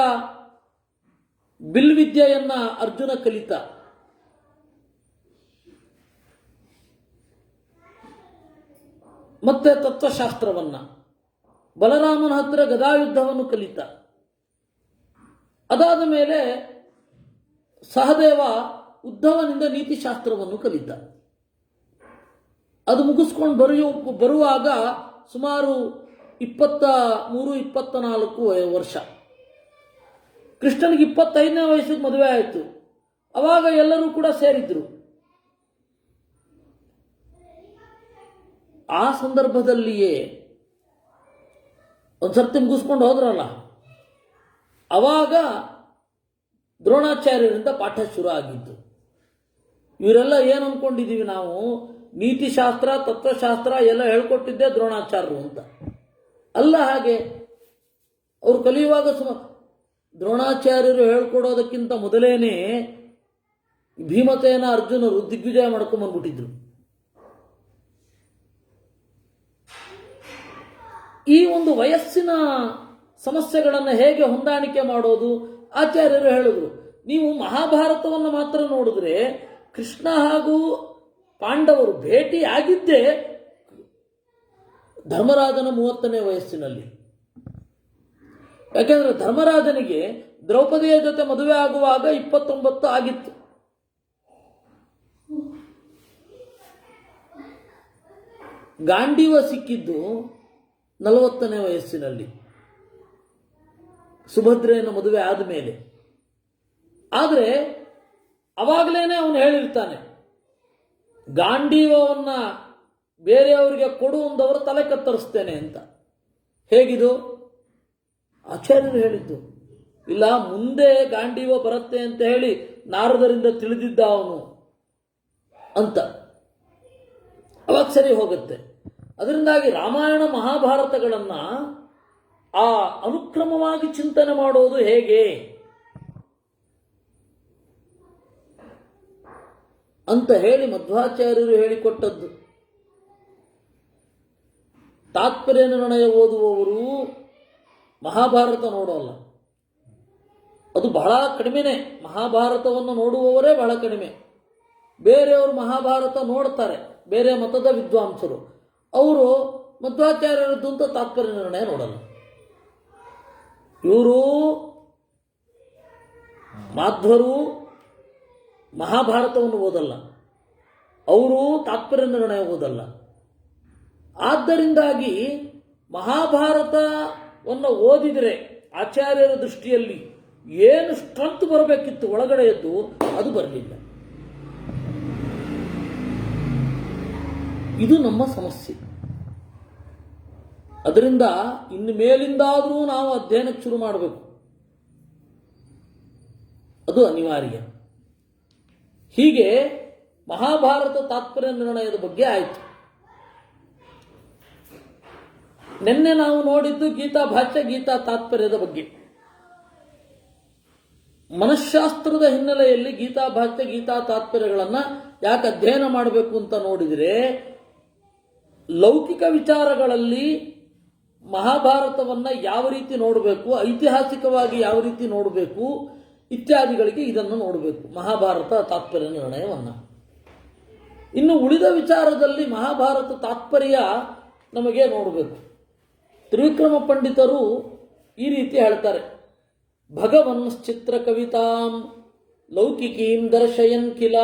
ಬಿಲ್ವಿದ್ಯೆಯನ್ನ ಅರ್ಜುನ ಕಲಿತ. ಮತ್ತೆ ತತ್ವಶಾಸ್ತ್ರವನ್ನ, ಬಲರಾಮನ ಹತ್ತಿರ ಗದಾಯುದ್ಧವನ್ನು ಕಲಿತ. ಅದಾದ ಮೇಲೆ ಸಹದೇವ ಉದ್ಧವನಿಂದ ನೀತಿಶಾಸ್ತ್ರವನ್ನು ಕಲಿತ. ಅದು ಮುಗಿಸ್ಕೊಂಡು ಬರುವಾಗ ಸುಮಾರು 23-24 ವರ್ಷ. ಕೃಷ್ಣನಿಗೆ 25ನೇ ವಯಸ್ಸಿಗೆ ಮದುವೆ ಆಯಿತು. ಅವಾಗ ಎಲ್ಲರೂ ಕೂಡ ಸೇರಿದ್ರು. ಆ ಸಂದರ್ಭದಲ್ಲಿಯೇ ಒಂದ್ಸರ್ತಿ ಮುಗಿಸ್ಕೊಂಡು ಹೋದ್ರಲ್ಲ, ಅವಾಗ ದ್ರೋಣಾಚಾರ್ಯರಿಂದ ಪಾಠ ಶುರು ಆಗಿದ್ದು. ಇವರೆಲ್ಲ ಏನು ಅಂದ್ಕೊಂಡಿದ್ದೀವಿ ನಾವು, ನೀತಿಶಾಸ್ತ್ರ ತತ್ವಶಾಸ್ತ್ರ ಎಲ್ಲ ಹೇಳ್ಕೊಟ್ಟಿದ್ದೆ ದ್ರೋಣಾಚಾರ್ಯರು ಅಂತ. ಅಲ್ಲ, ಹಾಗೆ ಅವರು ಕಲಿಯುವಾಗ ದ್ರೋಣಾಚಾರ್ಯರು ಹೇಳ್ಕೊಡೋದಕ್ಕಿಂತ ಮೊದಲೇನೆ ಭೀಮಸೇನ ಅರ್ಜುನರು ದಿಗ್ವಿಜಯ ಮಾಡ್ಕೊಂಡ್ಬಂದ್ಬಿಟ್ಟಿದ್ರು. ಈ ಒಂದು ವಯಸ್ಸಿನ ಸಮಸ್ಯೆಗಳನ್ನು ಹೇಗೆ ಹೊಂದಾಣಿಕೆ ಮಾಡೋದು ಆಚಾರ್ಯರು ಹೇಳಿದ್ರು. ನೀವು ಮಹಾಭಾರತವನ್ನು ಮಾತ್ರ ನೋಡಿದ್ರೆ ಕೃಷ್ಣ ಹಾಗೂ ಪಾಂಡವರು ಭೇಟಿ ಆಗಿದ್ದೇ ಧರ್ಮರಾಜನ 30ನೇ ವಯಸ್ಸಿನಲ್ಲಿ. ಯಾಕೆಂದ್ರೆ ಧರ್ಮರಾಜನಿಗೆ ದ್ರೌಪದಿಯ ಜೊತೆ ಮದುವೆ ಆಗುವಾಗ 29 ಆಗಿತ್ತು. ಗಾಂಡೀವ ಸಿಕ್ಕಿದ್ದು 40ನೇ ವಯಸ್ಸಿನಲ್ಲಿ, ಸುಭದ್ರೆಯನ್ನು ಮದುವೆ ಆದಮೇಲೆ. ಆದರೆ ಅವಾಗಲೇನೆ ಅವನು ಹೇಳಿರ್ತಾನೆ, ಗಾಂಡೀವವನ್ನು ಬೇರೆಯವರಿಗೆ ಕೊಡುವಂದವರು ತಲೆ ಕತ್ತರಿಸ್ತೇನೆ ಅಂತ. ಹೇಗಿದು? ಆಚಾರ್ಯರು ಹೇಳಿದ್ದು. ಇಲ್ಲ, ಮುಂದೆ ಗಾಂಡೀವ ಬರುತ್ತೆ ಅಂತ ಹೇಳಿ ನಾರದರಿಂದ ತಿಳಿದಿದ್ದ ಅವನು ಅಂತ. ಅವಾಗ ಸರಿ ಹೋಗುತ್ತೆ. ಅದರಿಂದಾಗಿ ರಾಮಾಯಣ ಮಹಾಭಾರತಗಳನ್ನ ಆ ಅನುಕ್ರಮವಾಗಿ ಚಿಂತನೆ ಮಾಡೋದು ಹೇಗೆ ಅಂತ ಹೇಳಿ ಮಧ್ವಾಚಾರ್ಯರು ಹೇಳಿಕೊಟ್ಟದ್ದು. ತಾತ್ಪರ್ಯ ನಿರ್ಣಯ ಓದುವವರು ಮಹಾಭಾರತ ನೋಡೋಲ್ಲ, ಅದು ಬಹಳ ಕಡಿಮೆನೆ. ಮಹಾಭಾರತವನ್ನು ನೋಡುವವರೇ ಬಹಳ ಕಡಿಮೆ. ಬೇರೆಯವರು ಮಹಾಭಾರತ ನೋಡ್ತಾರೆ, ಬೇರೆ ಮತದ ವಿದ್ವಾಂಸರು. ಅವರು ಮಧ್ವಾಚಾರ್ಯರದ್ದು ಅಂತ ತಾತ್ಪರ್ಯ ನಿರ್ಣಯ ನೋಡಲ್ಲ. ಇವರು ಮಾಧ್ವರು ಮಹಾಭಾರತವನ್ನು ಓದಲ್ಲ, ಅವರು ತಾತ್ಪರ್ಯ ನಿರ್ಣಯ ಓದಲ್ಲ. ಆದ್ದರಿಂದಾಗಿ ಮಹಾಭಾರತವನ್ನು ಓದಿದರೆ ಆಚಾರ್ಯರ ದೃಷ್ಟಿಯಲ್ಲಿ ಏನು ಸ್ಟ್ರೆಂತ್ ಬರಬೇಕಿತ್ತು ಒಳಗಡೆಯದ್ದು, ಅದು ಬರಲಿಲ್ಲ. ಇದು ನಮ್ಮ ಸಮಸ್ಯೆ. ಅದರಿಂದ ಇನ್ನು ಮೇಲಿಂದಾದರೂ ನಾವು ಅಧ್ಯಯನಕ್ಕೆ ಶುರು ಮಾಡಬೇಕು, ಅದು ಅನಿವಾರ್ಯ. ಹೀಗೆ ಮಹಾಭಾರತ ತಾತ್ಪರ್ಯ ನಿರ್ಣಯದ ಬಗ್ಗೆ ಆಯಿತು. ನಿನ್ನೆ ನಾವು ನೋಡಿದ್ದು ಗೀತಾ ಭಾಷ್ಯ, ಗೀತಾ ತಾತ್ಪರ್ಯದ ಬಗ್ಗೆ. ಮನಃಶಾಸ್ತ್ರದ ಹಿನ್ನೆಲೆಯಲ್ಲಿ ಗೀತಾ ಭಾಷ್ಯ, ಗೀತಾ ತಾತ್ಪರ್ಯಗಳನ್ನು ಯಾಕೆ ಅಧ್ಯಯನ ಮಾಡಬೇಕು ಅಂತ ನೋಡಿದರೆ, ಲೌಕಿಕ ವಿಚಾರಗಳಲ್ಲಿ ಮಹಾಭಾರತವನ್ನು ಯಾವ ರೀತಿ ನೋಡಬೇಕು, ಐತಿಹಾಸಿಕವಾಗಿ ಯಾವ ರೀತಿ ನೋಡಬೇಕು, ಇತ್ಯಾದಿಗಳಿಗೆ ಇದನ್ನು ನೋಡಬೇಕು, ಮಹಾಭಾರತ ತಾತ್ಪರ್ಯ ನಿರ್ಣಯವನ್ನು. ಇನ್ನು ಉಳಿದ ವಿಚಾರದಲ್ಲಿ ಮಹಾಭಾರತ ತಾತ್ಪರ್ಯ ನಮಗೆ ನೋಡಬೇಕು. ತ್ರಿವಿಕ್ರಮ ಪಂಡಿತರು ಈ ರೀತಿ ಹೇಳ್ತಾರೆ, ಭಗವನ್ಶ್ಚಿತ್ರ ಕವಿತಾಂ ಲೌಕಿಕೀಂ ದರ್ಶಯನ್ ಕಿಲ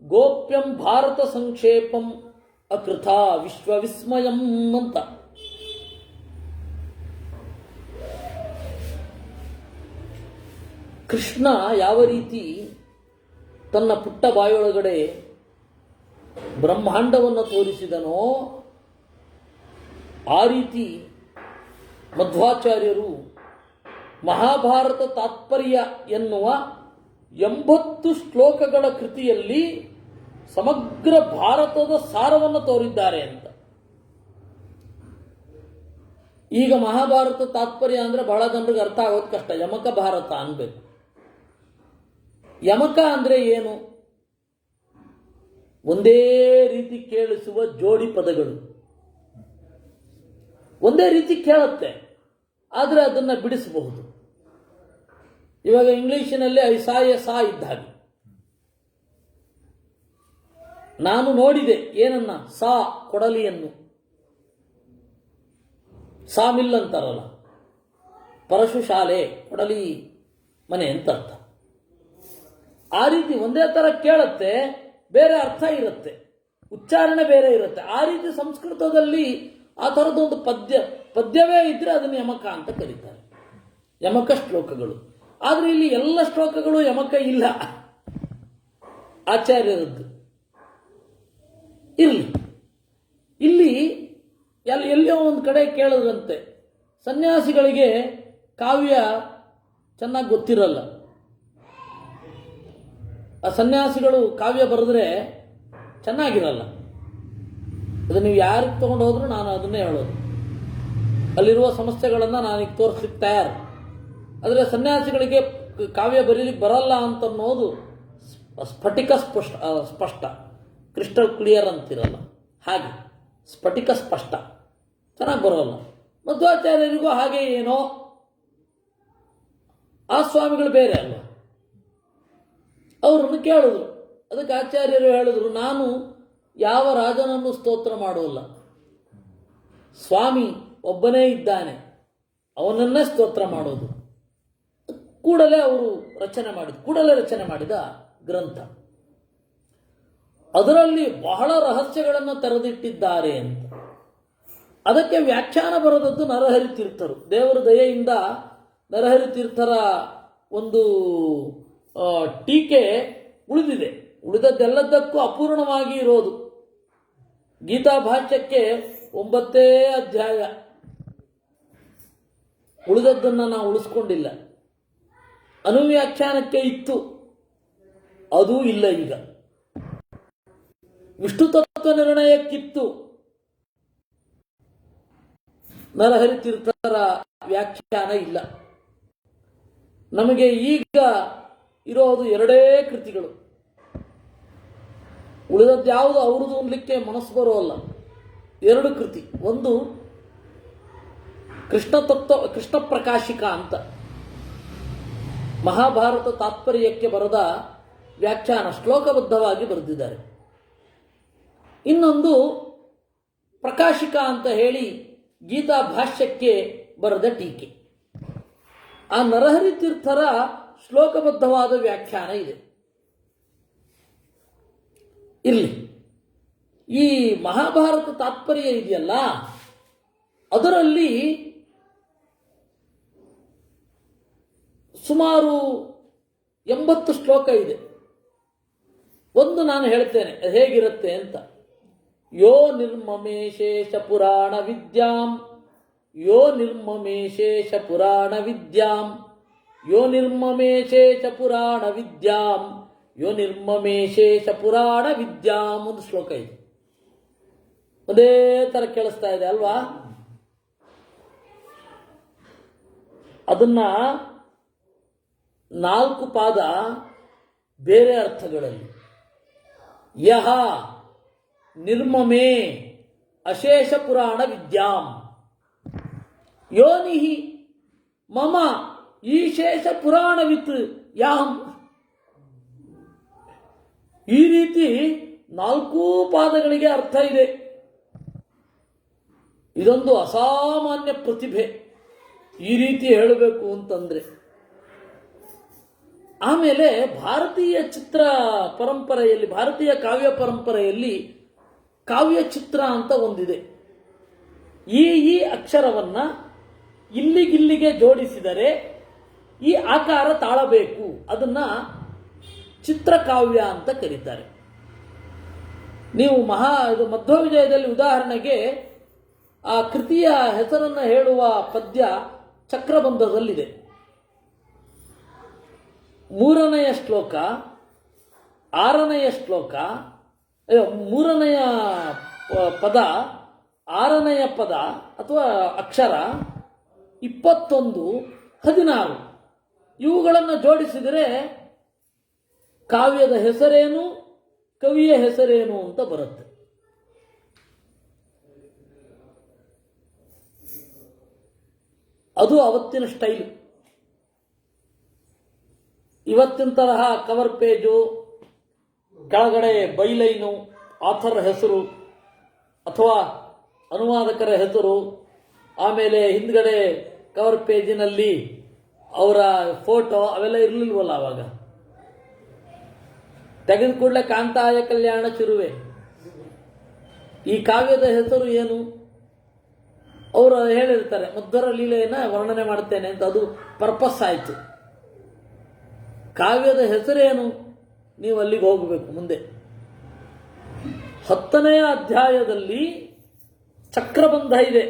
ಗೋಪ್ಯಂ ಭಾರತ ಸಂಕ್ಷೇಪಂ ಅಕೃತ ವಿಶ್ವವಿಸ್ಮಯಂ ಅಂತ. ಕೃಷ್ಣ ಯಾವ ರೀತಿ ತನ್ನ ಪುಟ್ಟ ಬಾಯೊಳಗಡೆ ಬ್ರಹ್ಮಾಂಡವನ್ನು ತೋರಿಸಿದನೋ ಆ ರೀತಿ ಮಧ್ವಾಚಾರ್ಯರು ಮಹಾಭಾರತ ತಾತ್ಪರ್ಯ ಎನ್ನುವ 80 ಶ್ಲೋಕಗಳ ಕೃತಿಯಲ್ಲಿ ಸಮಗ್ರ ಭಾರತದ ಸಾರವನ್ನು ತೋರಿದ್ದಾರೆ ಅಂತ. ಈಗ ಮಹಾಭಾರತ ತಾತ್ಪರ್ಯ ಅಂದರೆ ಬಹಳ ಜನರಿಗೆ ಅರ್ಥ ಆಗೋದು ಕಷ್ಟ. ಯಮಕ ಭಾರತ ಅನ್ಬೇಕು. ಯಮಕ ಅಂದರೆ ಏನು? ಒಂದೇ ರೀತಿ ಕೇಳಿಸುವ ಜೋಡಿ ಪದಗಳು, ಒಂದೇ ರೀತಿ ಕೇಳುತ್ತೆ, ಆದರೆ ಅದನ್ನು ಬಿಡಿಸಬಹುದು. ಇವಾಗ ಇಂಗ್ಲಿಷಿನಲ್ಲಿ ಐಸಾಯ ಸಾ ಇದ್ದ ಹಾಗೆ. ನಾನು ನೋಡಿದೆ ಏನನ್ನ? ಸಾ ಕೊಡಲಿಯನ್ನು. ಸಾ ಮಿಲ್ ಅಂತಾರಲ್ಲ, ಪರಶು ಶಾಲೆ, ಕೊಡಲಿ ಮನೆ ಅಂತ ಅರ್ಥ. ಆ ರೀತಿ ಒಂದೇ ಥರ ಕೇಳುತ್ತೆ, ಬೇರೆ ಅರ್ಥ ಇರುತ್ತೆ, ಉಚ್ಚಾರಣೆ ಬೇರೆ ಇರುತ್ತೆ. ಆ ರೀತಿ ಸಂಸ್ಕೃತದಲ್ಲಿ ಆ ಥರದೊಂದು ಪದ್ಯವೇ ಇದ್ರೆ ಅದನ್ನು ಯಮಕ ಅಂತ ಕರೀತಾರೆ, ಯಮಕ ಶ್ಲೋಕಗಳು. ಆದರೆ ಇಲ್ಲಿ ಎಲ್ಲ ಶ್ಲೋಕಗಳು ಯಮಕ ಇಲ್ಲ, ಆಚಾರ್ಯರದ್ದು ಇರಲಿ. ಇಲ್ಲಿ ಎಲ್ಲೋ ಒಂದು ಕಡೆ ಕೇಳಿದ್ರಂತೆ, ಸನ್ಯಾಸಿಗಳಿಗೆ ಕಾವ್ಯ ಚೆನ್ನಾಗಿ ಗೊತ್ತಿರಲ್ಲ. ಆ ಸನ್ಯಾಸಿಗಳು ಕಾವ್ಯ ಬರೆದ್ರೆ ಚೆನ್ನಾಗಿರಲ್ಲ. ಅದು ನೀವು ಯಾರಿಗೆ ತೊಗೊಂಡು ಹೋದ್ರೂ ನಾನು ಅದನ್ನೇ ಹೇಳೋದು. ಅಲ್ಲಿರುವ ಸಮಸ್ಯೆಗಳನ್ನು ನಾನೀಗ ತೋರಿಸ್ಲಿಕ್ಕೆ ತಯಾರು. ಆದರೆ ಸನ್ಯಾಸಿಗಳಿಗೆ ಕಾವ್ಯ ಬರೀಲಿಕ್ಕೆ ಬರಲ್ಲ ಅಂತನ್ನೋದು ಸ್ಫಟಿಕ ಸ್ಪಷ್ಟ, ಕ್ರಿಸ್ಟಲ್ ಕ್ಲಿಯರ್ ಅಂತಿರಲ್ಲ ಹಾಗೆ, ಸ್ಫಟಿಕ ಸ್ಪಷ್ಟ, ಚೆನ್ನಾಗಿ ಬರೋಲ್ಲ. ಮಧ್ವಾಚಾರ್ಯರಿಗೂ ಹಾಗೆ ಏನೋ. ಆ ಸ್ವಾಮಿಗಳು ಬೇರೆ ಅಲ್ವ. ಅವರನ್ನು ಕೇಳಿದ್ರು. ಅದಕ್ಕೆ ಆಚಾರ್ಯರು ಹೇಳಿದ್ರು, ನಾನು ಯಾವ ರಾಜನನ್ನು ಸ್ತೋತ್ರ ಮಾಡೋಲ್ಲ, ಸ್ವಾಮಿ ಒಬ್ಬನೇ ಇದ್ದಾನೆ, ಅವನನ್ನೇ ಸ್ತೋತ್ರ ಮಾಡೋದು. ಕೂಡಲೇ ರಚನೆ ಮಾಡಿದ ಗ್ರಂಥ. ಅದರಲ್ಲಿ ಬಹಳ ರಹಸ್ಯಗಳನ್ನು ತೆರೆದಿಟ್ಟಿದ್ದಾರೆ ಅಂತ. ಅದಕ್ಕೆ ವ್ಯಾಖ್ಯಾನ ಬರೆದದ್ದು ನರಹರಿ ತೀರ್ಥರು. ದೇವರ ದಯೆಯಿಂದ ನರಹರಿ ತೀರ್ಥರ ಒಂದು ಟೀಕೆ ಉಳಿದಿದೆ. ಉಳಿದದ್ದೆಲ್ಲದಕ್ಕೂ ಅಪೂರ್ಣವಾಗಿ ಇರೋದು. ಗೀತಾ ಭಾಷ್ಯಕ್ಕೆ 9 ಅಧ್ಯಾಯ, ಉಳಿದದ್ದನ್ನು ನಾವು ಉಳಿಸ್ಕೊಂಡಿಲ್ಲ. ಅನುವ್ಯಾಖ್ಯಾನಕ್ಕೆ ಇತ್ತು, ಅದೂ ಇಲ್ಲ ಈಗ. ವಿಷ್ಣು ತತ್ವ ನಿರ್ಣಯಕ್ಕಿತ್ತು, ನರಹರಿ ತೀರ್ಥರ ವ್ಯಾಖ್ಯಾನ ಇಲ್ಲ. ನಮಗೆ ಈಗ ಇರೋದು 2 ಕೃತಿಗಳು. ಉಳಿದದ್ದು ಯಾವುದು ಅವ್ರದ್ದು ಅನ್ಲಿಕ್ಕೆ ಮನಸ್ಸು ಬರೋಲ್ಲ. 2 ಕೃತಿ. ಒಂದು ಕೃಷ್ಣ ಪ್ರಕಾಶಿಕ ಅಂತ ಮಹಾಭಾರತ ತಾತ್ಪರ್ಯಕ್ಕೆ ಬರೆದ ವ್ಯಾಖ್ಯಾನ, ಶ್ಲೋಕಬದ್ಧವಾಗಿ ಬರೆದಿದ್ದಾರೆ. ಇನ್ನೊಂದು ಪ್ರಕಾಶಿಕ ಅಂತ ಹೇಳಿ ಗೀತಾ ಭಾಷ್ಯಕ್ಕೆ ಬರೆದ ಟೀಕೆ. ಆ ನರಹರಿ ತೀರ್ಥರ ಶ್ಲೋಕಬದ್ಧವಾದ ವ್ಯಾಖ್ಯಾನ ಇದೆ. ಇರಲಿ. ಈ ಮಹಾಭಾರತ ತಾತ್ಪರ್ಯ ಇದೆಯಲ್ಲ, ಅದರಲ್ಲಿ ಸುಮಾರು 80 ಶ್ಲೋಕ ಇದೆ. ಒಂದು ನಾನು ಹೇಳ್ತೇನೆ ಹೇಗಿರುತ್ತೆ ಅಂತ. ಯೋ ನಿರ್ಮಮೇಶೇಷ ಪುರಾಣ ವಿದ್ಯಾಂ, ಯೋ ನಿರ್ಮಮೇಶೇಷ ಪುರಾಣ ವಿದ್ಯಾಂ, ಯೋ ನಿರ್ಮಮೇಶೇಷ ಪುರಾಣ ವಿದ್ಯಾಂ, ಯೋ ನಿರ್ಮಮೇಶೇಷ ಪುರಾಣ ವಿದ್ಯಾಂ. ಒಂದು ಶ್ಲೋಕ ಇದೆ. ಒಂದೇ ಥರ ಕೇಳಿಸ್ತಾ ಇದೆ ಅಲ್ವಾ? ಅದನ್ನ 4 ಪಾದ ಬೇರೆ ಅರ್ಥಗಳಲ್ಲಿ. ಯಹ ನಿರ್ಮಮೇ ಅಶೇಷ ಪುರಾಣ ವಿದ್ಯಾಂ, ಯೋನಿಹಿ ಮಮ ಈಶೇಷ ಪುರಾಣವಿತ್ ಯಾಂ. ಈ ರೀತಿ 4 ಪಾದಗಳಿಗೆ ಅರ್ಥ ಇದೆ. ಇದೊಂದು ಅಸಾಮಾನ್ಯ ಪ್ರತಿಭೆ ಈ ರೀತಿ ಹೇಳಬೇಕು ಅಂತಂದ್ರೆ. ಆಮೇಲೆ ಭಾರತೀಯ ಚಿತ್ರ ಪರಂಪರೆಯಲ್ಲಿ, ಭಾರತೀಯ ಕಾವ್ಯ ಪರಂಪರೆಯಲ್ಲಿ ಕಾವ್ಯ ಚಿತ್ರ ಅಂತ ಒಂದಿದೆ. ಈ ಅಕ್ಷರವನ್ನ ಇಲ್ಲಿಗಿಲ್ಲಿಗೆ ಜೋಡಿಸಿದರೆ ಈ ಆಕಾರ ತಾಳಬೇಕು, ಅದನ್ನ ಚಿತ್ರಕಾವ್ಯ ಅಂತ ಕರೀತಾರೆ. ನೀವು ಇದು ಮಧ್ವವಿಜಯದಲ್ಲಿ ಉದಾಹರಣೆಗೆ ಆ ಕೃತಿಯ ಹೆಸರನ್ನು ಹೇಳುವ ಪದ್ಯ ಚಕ್ರಬಂಧದಲ್ಲಿದೆ. 3ನೆಯ ಶ್ಲೋಕ, 6ನೆಯ ಶ್ಲೋಕ, 3ನೆಯ ಪದ, 6ನೆಯ ಪದ ಅಥವಾ ಅಕ್ಷರ 21, 16 ಇವುಗಳನ್ನು ಜೋಡಿಸಿದರೆ ಕಾವ್ಯದ ಹೆಸರೇನು, ಕವಿಯ ಹೆಸರೇನು ಅಂತ ಬರುತ್ತೆ. ಅದು ಅವತ್ತಿನ ಸ್ಟೈಲು. ಇವತ್ತಿನ ತರಹ ಕವರ್ ಪೇಜು, ಕೆಳಗಡೆ ಬೈಲೈನು, ಆಥರ್ ಹೆಸರು ಅಥವಾ ಅನುವಾದಕರ ಹೆಸರು, ಆಮೇಲೆ ಹಿಂದ್ಗಡೆ ಕವರ್ ಪೇಜಿನಲ್ಲಿ ಅವರ ಫೋಟೋ ಅವೆಲ್ಲ ಇರಲಿಲ್ವಲ್ಲ ಆವಾಗ. ತೆಗೆದು ಕೂಡಲೇ ಕಾಂತಾಯ ಕಲ್ಯಾಣ ಚಿರುವೆ. ಈ ಕಾವ್ಯದ ಹೆಸರು ಏನು? ಅವರು ಹೇಳಿರ್ತಾರೆ, ಮಧ್ವರ ಲೀಲೆಯನ್ನ ವರ್ಣನೆ ಮಾಡ್ತೇನೆ ಅಂತ. ಅದು ಪರ್ಪಸ್ ಆಯಿತು. ಕಾವ್ಯದ ಹೆಸರೇನು? ನೀವು ಅಲ್ಲಿಗೆ ಹೋಗಬೇಕು ಮುಂದೆ. 10ನೆಯ ಅಧ್ಯಾಯದಲ್ಲಿ ಚಕ್ರಬಂಧ ಇದೆ,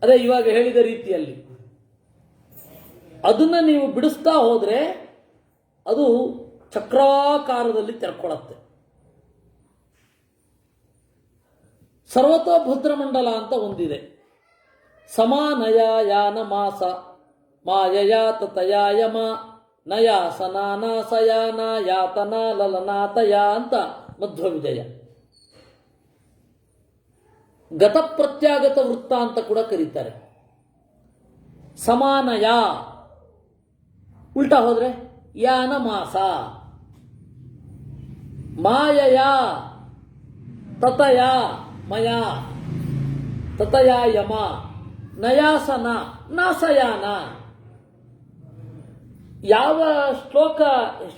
ಅದೇ ಇವಾಗ ಹೇಳಿದ ರೀತಿಯಲ್ಲಿ. ಅದನ್ನ ನೀವು ಬಿಡಿಸ್ತಾ ಹೋದ್ರೆ ಅದು ಚಕ್ರಾಕಾರದಲ್ಲಿ ತೆರ್ಕೊಳ್ಳುತ್ತೆ. ಸರ್ವತೋಭದ್ರಮಂಡಲ ಅಂತ ಒಂದಿದೆ. ಸಮಾನಯ ಯಾನ ಮಾಸ ಮಾಯಯಾ ತತಯಾಯಮ ನಯಾಸನಾನಾಸಯಾನ ಯಾತನ ಲಲನಾತಯ ಅಂತ ಮಧ್ವವಿಜಯ. ಗತಪ್ರತ್ಯಾಗತ ವೃತ್ತ ಅಂತ ಕೂಡ ಕರೀತಾರೆ. ಸಮಾನಯ ಉಲ್ಟಾ ಹೋದ್ರೆ ಯಾನ ಮಾಸ, ಮಾಯಯ ತತಯ ಮಯ ತತಯ ಯಮ ನಯಾಸನ ನಾಸಯಾನ. ಯಾವ ಶ್ಲೋಕ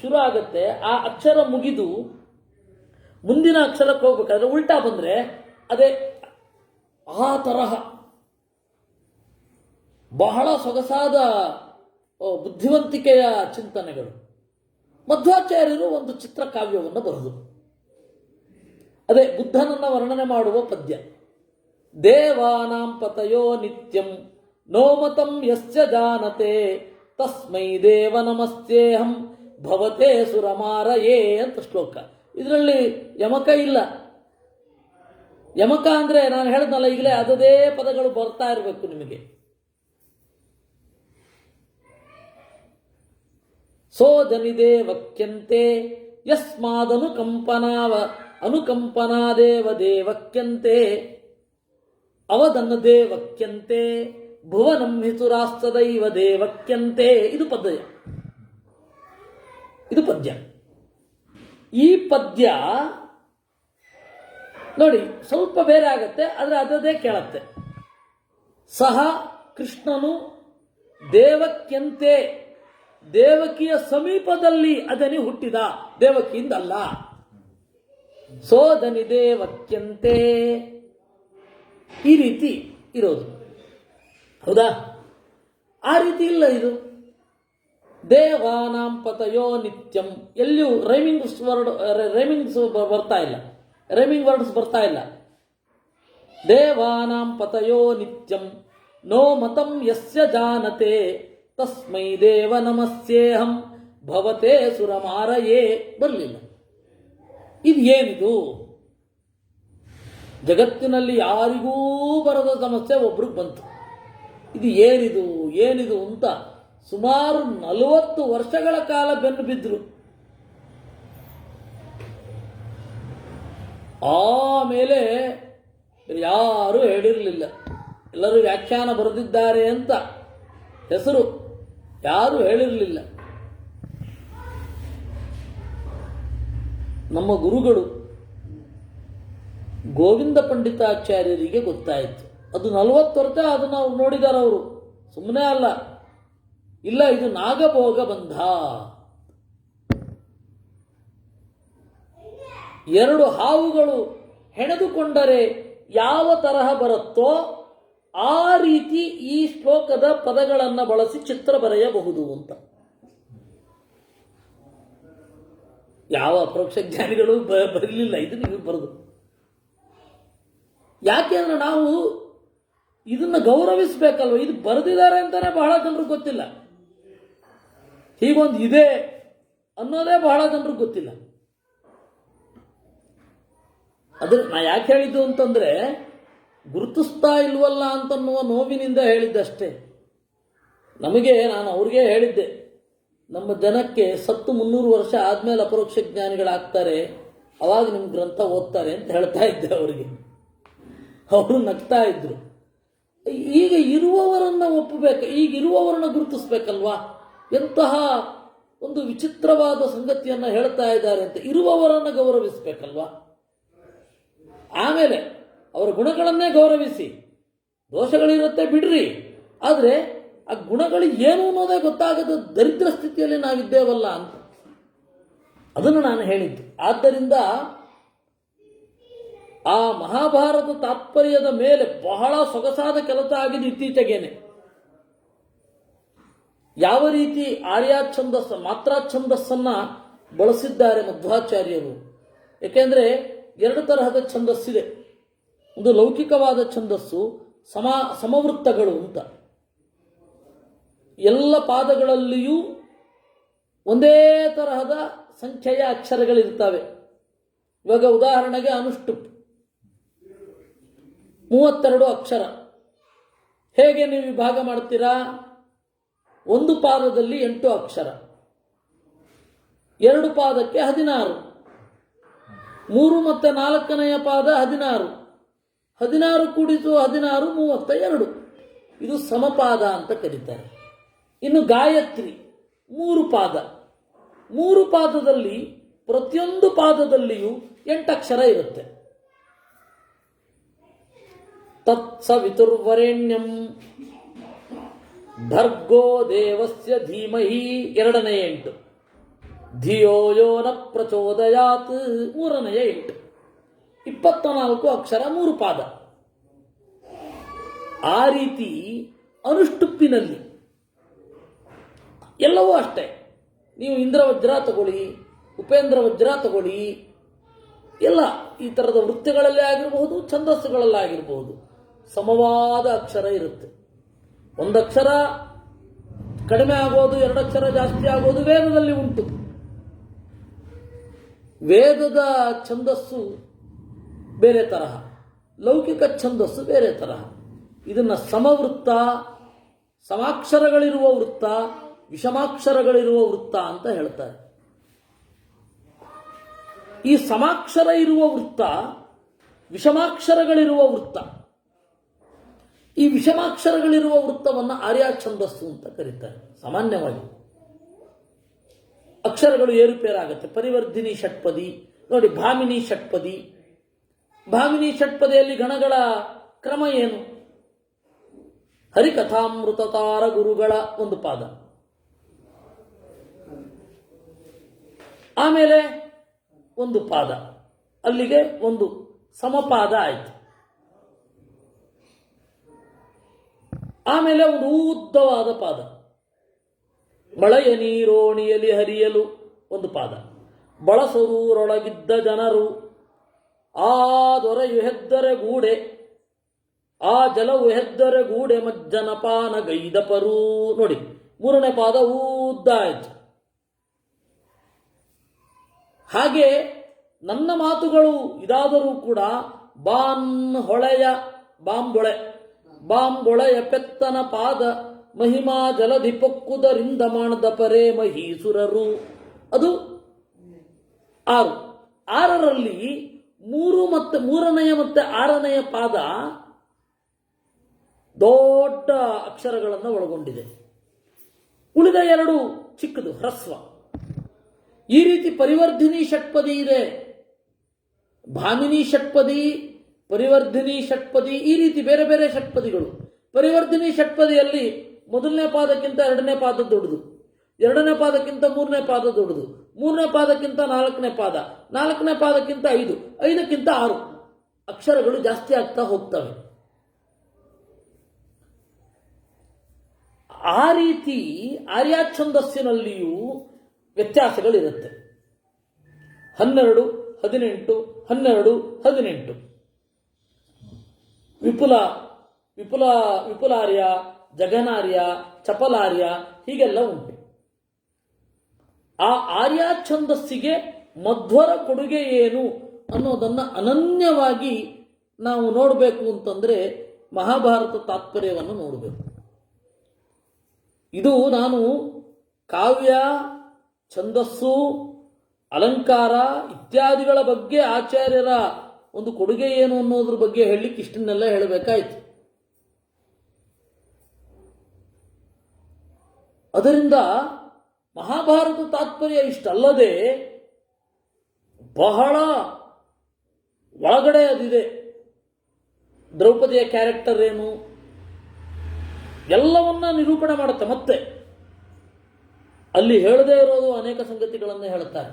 ಶುರು ಆಗುತ್ತೆ ಆ ಅಕ್ಷರ ಮುಗಿದು ಮುಂದಿನ ಅಕ್ಷರಕ್ಕೆ ಹೋಗ್ಬೇಕಾದ್ರೆ ಉಲ್ಟಾ ಬಂದ್ರೆ ಅದೇ ಆ ತರಹ ಬಹಳ ಸೊಗಸಾದ ಬುದ್ಧಿವಂತಿಕೆಯ ಚಿಂತನೆಗಳು. ಮಧ್ವಾಚಾರ್ಯರು ಒಂದು ಚಿತ್ರಕಾವ್ಯವನ್ನು ಬರೆದರು. ಅದೇ ಬುದ್ಧನನ್ನ ವರ್ಣನೆ ಮಾಡುವ ಪದ್ಯ. ದೇವಾನಾಂ ಪತಯೋ ನಿತ್ಯಂ ನೋಮತಂ ಯಸ್ಯ ಜಾನತೆ ತಸ್ಮೈ ದೇವ ನಮಸ್ತೇಹಂ ಭವತೆ ಸುರಮಾರಯೇ ಅಂತ ಶ್ಲೋಕ. ಇದರಲ್ಲಿ ಯಮಕ ಇಲ್ಲ. ಯಮಕ ಅಂದ್ರೆ ನಾನು ಹೇಳಿದ್ನಲ್ಲ ಈಗಲೇ, ಅದೇ ಪದಗಳು ಬರ್ತಾ ಇರಬೇಕು ನಿಮಗೆ. ಸೋದನಿದೆ ವಕ್ಯಂತೆ ಅನುಕಂಪನಾದೇವ ದೇವಕ್ಯಂತೆ ಅವದನ್ನ ದೇವಕ್ಯಂತೆ ಭುವನಂ ಹಿತುರಾಸ್ತದೈವ ದೇವಕ್ಯಂತೆ. ಇದು ಪದ್ಯ. ಈ ಪದ್ಯ ನೋಡಿ ಸ್ವಲ್ಪ ಬೇರೆ ಆಗತ್ತೆ, ಆದರೆ ಅದೇ ಕೇಳತ್ತೆ. ಸಹ ಕೃಷ್ಣನು ದೇವಕ್ಯಂತೆ, ದೇವಕಿಯ ಸಮೀಪದಲ್ಲಿ ಅದನಿ ಹುಟ್ಟಿದ, ದೇವಕಿಯಿಂದ ಅಲ್ಲ. ಸೋದನಿ ದೇವಕ್ಯಂತೆ ಈ ರೀತಿ ಇರೋದು. ಹೌದಾ? ಆ ರೀತಿ ಇಲ್ಲ ಇದು. ದೇವಾನಾಂ ಪತಯೋ ನಿತ್ಯಂ, ಎಲ್ಲಿಯೂ ರೈಮಿಂಗ್ಸ್ ಬರ್ತಾ ಇಲ್ಲ. ದೇವಾನಾಂ ಪತಯೋ ನಿತ್ಯಂ ನೋ ಮತಂ ಯಸ್ಯ ಜಾನತೆ ತಸ್ಮೈ ದೇವ ನಮಸ್ಯೇಹಂ ಭವತೆ ಸುರಮಾರಯೇ ಬರಲಿಲ್ಲ. ಇದು ಏನಿದು? ಜಗತ್ತಿನಲ್ಲಿ ಯಾರಿಗೂ ಬರದ ಸಮಸ್ಯೆ ಒಬ್ರಿಗೆ ಬಂತು. ಇದು ಏನಿದು ಅಂತ ಸುಮಾರು 40 ವರ್ಷಗಳ ಕಾಲ ಬೆನ್ನು ಬಿದ್ರು. ಆಮೇಲೆ ಯಾರೂ ಹೇಳಿರಲಿಲ್ಲ. ಎಲ್ಲರೂ ವ್ಯಾಖ್ಯಾನ ಬರೆದಿದ್ದಾರೆ ಅಂತ ಹೆಸರು, ಯಾರೂ ಹೇಳಿರಲಿಲ್ಲ. ನಮ್ಮ ಗುರುಗಳು ಗೋವಿಂದ ಪಂಡಿತಾಚಾರ್ಯರಿಗೆ ಗೊತ್ತಾಯಿತು. ಅದು 40 ವರ್ಷ ಅದನ್ನು ಅವ್ರು ನೋಡಿದಾರೆ. ಅವರು ಸುಮ್ಮನೆ ಅಲ್ಲ, ಇಲ್ಲ ಇದು ನಾಗಭೋಗ ಬಂಧ. 2 ಹಾವುಗಳು ಹೆಣೆದುಕೊಂಡರೆ ಯಾವ ತರಹ ಬರುತ್ತೋ ಆ ರೀತಿ ಈ ಶ್ಲೋಕದ ಪದಗಳನ್ನು ಬಳಸಿ ಚಿತ್ರ ಬರೆಯಬಹುದು ಅಂತ. ಯಾವ ಅಪರೋಕ್ಷ ಜ್ಞಾನಿಗಳು ಬರಲಿಲ್ಲ, ಇದನ್ನು ಇವ್ರು ಬರೆದು. ಯಾಕೆ ಅಂದ್ರೆ ನಾವು ಇದನ್ನು ಗೌರವಿಸಬೇಕಲ್ವ. ಇದು ಬರೆದಿದ್ದಾರೆ ಅಂತಾನೆ ಬಹಳ ಜನರಿಗೆ ಗೊತ್ತಿಲ್ಲ. ಹೀಗೊಂದು ಇದೆ ಅನ್ನೋದೇ ಬಹಳ ಜನರಿಗೆ ಗೊತ್ತಿಲ್ಲ. ಅದ್ರ ನಾ ಯಾಕೆ ಹೇಳಿದ್ದು ಅಂತಂದ್ರೆ ಗುರುತಿಸ್ತಾ ಇಲ್ವಲ್ಲ ಅಂತನ್ನುವ ನೋವಿನಿಂದ ಹೇಳಿದ್ದಷ್ಟೇ. ನಾನು ಅವ್ರಿಗೆ ಹೇಳಿದ್ದೆ, ನಮ್ಮ ಜನಕ್ಕೆ 300 ವರ್ಷ ಆದ್ಮೇಲೆ ಅಪರೋಕ್ಷ ಜ್ಞಾನಿಗಳಾಗ್ತಾರೆ, ಅವಾಗ ನಿಮ್ಮ ಗ್ರಂಥ ಓದ್ತಾರೆ ಅಂತ ಹೇಳ್ತಾ ಇದ್ದೆ ಅವರಿಗೆ. ಅವರು ನಗ್ತಾ ಇದ್ರು. ಈಗ ಇರುವವರನ್ನ ಒಪ್ಪಬೇಕು, ಈಗ ಇರುವವರನ್ನ ಗುರುತಿಸ್ಬೇಕಲ್ವಾ. ಎಂತಹ ಒಂದು ವಿಚಿತ್ರವಾದ ಸಂಗತಿಯನ್ನು ಹೇಳ್ತಾ ಇದ್ದಾರೆ ಅಂತ. ಇರುವವರನ್ನ ಗೌರವಿಸಬೇಕಲ್ವಾ. ಆಮೇಲೆ ಅವರ ಗುಣಗಳನ್ನೇ ಗೌರವಿಸಿ, ದೋಷಗಳಿರುತ್ತೆ ಬಿಡ್ರಿ, ಆದರೆ ಆ ಗುಣಗಳು ಏನು ಅನ್ನೋದೇ ಗೊತ್ತಾಗದ ದರಿದ್ರ ಸ್ಥಿತಿಯಲ್ಲಿ ನಾವಿದ್ದೇವಲ್ಲ ಅಂತ ಅದನ್ನು ನಾನು ಹೇಳಿದ್ದು. ಆದ್ದರಿಂದ ಆ ಮಹಾಭಾರತ ತಾತ್ಪರ್ಯದ ಮೇಲೆ ಬಹಳ ಸೊಗಸಾದ ಕೆಲಸ ಆಗಿದೆ ಇತ್ತೀಚೆಗೇನೆ. ಯಾವ ರೀತಿ ಆರ್ಯ ಛಂದಸ್ಸ, ಮಾತ್ರಾ ಛಂದಸ್ಸನ್ನ ಬಳಸಿದ್ದಾರೆ ಮಧ್ವಾಚಾರ್ಯರು. ಏಕೆಂದರೆ 2 ತರಹದ ಛಂದಸ್ಸಿದೆ. ಒಂದು ಲೌಕಿಕವಾದ ಛಂದಸ್ಸು, ಸಮವೃತ್ತಗಳು ಅಂತ. ಎಲ್ಲ ಪಾದಗಳಲ್ಲಿಯೂ ಒಂದೇ ತರಹದ ಸಂಖ್ಯೆಯ ಅಕ್ಷರಗಳಿರ್ತವೆ. ಇವಾಗ ಉದಾಹರಣೆಗೆ ಅನುಷ್ಟುಪ್ 32 ಅಕ್ಷರ. ಹೇಗೆ ನೀವು ವಿಭಾಗ ಮಾಡ್ತೀರಾ? ಒಂದು ಪಾದದಲ್ಲಿ 8 ಅಕ್ಷರ, 2 ಪಾದಕ್ಕೆ 16, 3 ಮತ್ತು 4ನೆಯ ಪಾದ 16, 16 ಕೂಡಿಸು 16 32. ಇದು ಸಮಪಾದ ಅಂತ ಕರೀತಾರೆ. ಇನ್ನು ಗಾಯತ್ರಿ 3 ಪಾದ, 3 ಪಾದದಲ್ಲಿ ಪ್ರತಿಯೊಂದು ಪಾದದಲ್ಲಿಯೂ 8 ಅಕ್ಷರ ಇರುತ್ತೆ. ತತ್ಸವಿತುರ್ವರೆಣ್ಯಂ ಭರ್ಗೋ ದೇವಸ್ಯ ಧೀಮಹಿ 2ನೇ 8, ಧಿಯೋ ಯೋ ನ ಪ್ರಚೋದಯಾತ್ 3ನೇ 8. 24 ಅಕ್ಷರ 3 ಪಾದ. ಆ ರೀತಿ ಅನುಷ್ಟುಪ್ಪಿನಲ್ಲಿ ಎಲ್ಲವೂ ಅಷ್ಟೇ. ನೀವು ಇಂದ್ರವಜ್ರ ತಗೊಳ್ಳಿ, ಉಪೇಂದ್ರ ವಜ್ರ ತಗೊಳ್ಳಿ, ಎಲ್ಲ ಈ ಥರದ ವೃತ್ತಿಗಳಲ್ಲೇ ಆಗಿರಬಹುದು, ಛಂದಸ್ಸುಗಳಲ್ಲೇ ಆಗಿರಬಹುದು, ಸಮವಾದ ಅಕ್ಷರ ಇರುತ್ತೆ. 1 ಅಕ್ಷರ ಕಡಿಮೆ ಆಗೋದು, 2 ಅಕ್ಷರ ಜಾಸ್ತಿ ಆಗೋದು ವೇದದಲ್ಲಿ ಉಂಟು. ವೇದದ ಛಂದಸ್ಸು ಬೇರೆ ತರಹ, ಲೌಕಿಕ ಛಂದಸ್ಸು ಬೇರೆ ತರಹ. ಇದನ್ನು ಸಮವೃತ್ತ, ಸಮಾಕ್ಷರಗಳಿರುವ ವೃತ್ತ, ವಿಷಮಾಕ್ಷರಗಳಿರುವ ವೃತ್ತ ಅಂತ ಹೇಳ್ತಾರೆ. ಈ ಸಮಾಕ್ಷರ ಇರುವ ವೃತ್ತ, ವಿಷಮಾಕ್ಷರಗಳಿರುವ ವೃತ್ತ, ಈ ವಿಷಮಾಕ್ಷರಗಳಿರುವ ವೃತ್ತವನ್ನು ಆರ್ಯ ಛಂದಸ್ಸು ಅಂತ ಕರೀತಾರೆ. ಸಾಮಾನ್ಯವಾಗಿ ಅಕ್ಷರಗಳು ಏರುಪೇರಾಗುತ್ತೆ. ಪರಿವರ್ಧಿನಿ ಷಟ್ಪದಿ ನೋಡಿ, ಭಾಮಿನಿ ಷಟ್ಪದಿ. ಭಾಮಿನಿ ಷಟ್ಪದಿಯಲ್ಲಿ ಗಣಗಳ ಕ್ರಮ ಏನು? ಹರಿಕಥಾಮೃತತಾರ ಗುರುಗಳ 1 ಪಾದ, ಆಮೇಲೆ 1 ಪಾದ, ಅಲ್ಲಿಗೆ 1 ಸಮಪಾದ ಆಯಿತು. ಆಮೇಲೆ 1 ಉದ್ದವಾದ ಪಾದ, ಮಳೆಯ ನೀರೋಣಿಯಲಿ ಹರಿಯಲು 1 ಪಾದ, ಬಳಸರೂರೊಳಗಿದ್ದ ಜನರು ಆ ದೊರೆಯು ಹೆದ್ದರೆ ಗೂಡೆ, ಆ ಜಲವು ಹೆದ್ದರೆ ಗೂಡೆ ಮಜ್ಜನಪಾನ ಗೈದಪರು. ನೋಡಿ, 3ನೇ ಪಾದ ಉದ್ದ ಆಯ್ತು. ಹಾಗೆ ನನ್ನ ಮಾತುಗಳು ಇದಾದರೂ ಕೂಡ ಬಾಂಬೊಳೆಯ ಪೆತ್ತನ ಪಾದ ಮಹಿಮಾ ಜಲಧಿ ಪೊಕ್ಕುದರಿಂದ ಮಾಡದ ಪರೇ ಮಹೀಸುರರು. ಅದು 6. 6ರಲ್ಲಿ 3 ಮತ್ತು 3ನೆಯ ಮತ್ತು 6ನೆಯ ಪಾದ ದೊಡ್ಡ ಅಕ್ಷರಗಳನ್ನು ಒಳಗೊಂಡಿದೆ. ಉಳಿದ 2 ಚಿಕ್ಕದು, ಹ್ರಸ್ವ. ಈ ರೀತಿ ಪರಿವರ್ಧಿನಿ ಷಟ್ಪದಿ ಇದೆ. ಭಾಮಿನಿ ಷಟ್ಪದಿ, ಪರಿವರ್ಧಿನಿ ಷಟ್ಪದಿ, ಈ ರೀತಿ ಬೇರೆ ಬೇರೆ ಷಟ್ಪದಿಗಳು. ಪರಿವರ್ಧಿನಿ ಷಟ್ಪದಿಯಲ್ಲಿ ಮೊದಲನೇ ಪಾದಕ್ಕಿಂತ ಎರಡನೇ ಪಾದ ದೊಡ್ಡದು, ಎರಡನೇ ಪಾದಕ್ಕಿಂತ ಮೂರನೇ ಪಾದ ದೊಡ್ಡದು, ಮೂರನೇ ಪಾದಕ್ಕಿಂತ ನಾಲ್ಕನೇ ಪಾದ, ನಾಲ್ಕನೇ ಪಾದಕ್ಕಿಂತ 5, 5ಕ್ಕಿಂತ 6 ಅಕ್ಷರಗಳು ಜಾಸ್ತಿ ಆಗ್ತಾ ಹೋಗ್ತವೆ. ಆ ರೀತಿ ಆರ್ಯ ಛಂದಸ್ಸಿನಲ್ಲಿಯೂ ವ್ಯತ್ಯಾಸಗಳಿರುತ್ತೆ. 12, 18, 12, 18 ವಿಪುಲಾರ್ಯ, ಜಗನಾರ್ಯ, ಚಪಲಾರ್ಯ ಹೀಗೆಲ್ಲ ಉಂಟು. ಆ ಆರ್ಯ ಛಂದಸ್ಸಿಗೆ ಮಧ್ವರ ಕೊಡುಗೆ ಏನು ಅನ್ನೋದನ್ನು ಅನನ್ಯವಾಗಿ ನಾವು ನೋಡಬೇಕು ಅಂತಂದರೆ ಮಹಾಭಾರತ ತಾತ್ಪರ್ಯವನ್ನು ನೋಡಬೇಕು. ಇದು ನಾನು ಕಾವ್ಯ, ಛಂದಸ್ಸು, ಅಲಂಕಾರ ಇತ್ಯಾದಿಗಳ ಬಗ್ಗೆ ಆಚಾರ್ಯರ ಒಂದು ಕೊಡುಗೆ ಏನು ಅನ್ನೋದ್ರ ಬಗ್ಗೆ ಹೇಳಲಿಕ್ಕೆ ಇಷ್ಟನ್ನೆಲ್ಲ ಹೇಳಬೇಕಾಯ್ತು. ಅದರಿಂದ ಮಹಾಭಾರತ ತಾತ್ಪರ್ಯ ಇಷ್ಟಲ್ಲದೆ ಬಹಳ ಒಳಗಡೆ ಅದಿದೆ. ದ್ರೌಪದಿಯ ಕ್ಯಾರೆಕ್ಟರ್ ಏನು ಎಲ್ಲವನ್ನ ನಿರೂಪಣೆ ಮಾಡುತ್ತೆ. ಮತ್ತೆ ಅಲ್ಲಿ ಹೇಳದೇ ಇರೋದು ಅನೇಕ ಸಂಗತಿಗಳನ್ನು ಹೇಳ್ತಾರೆ.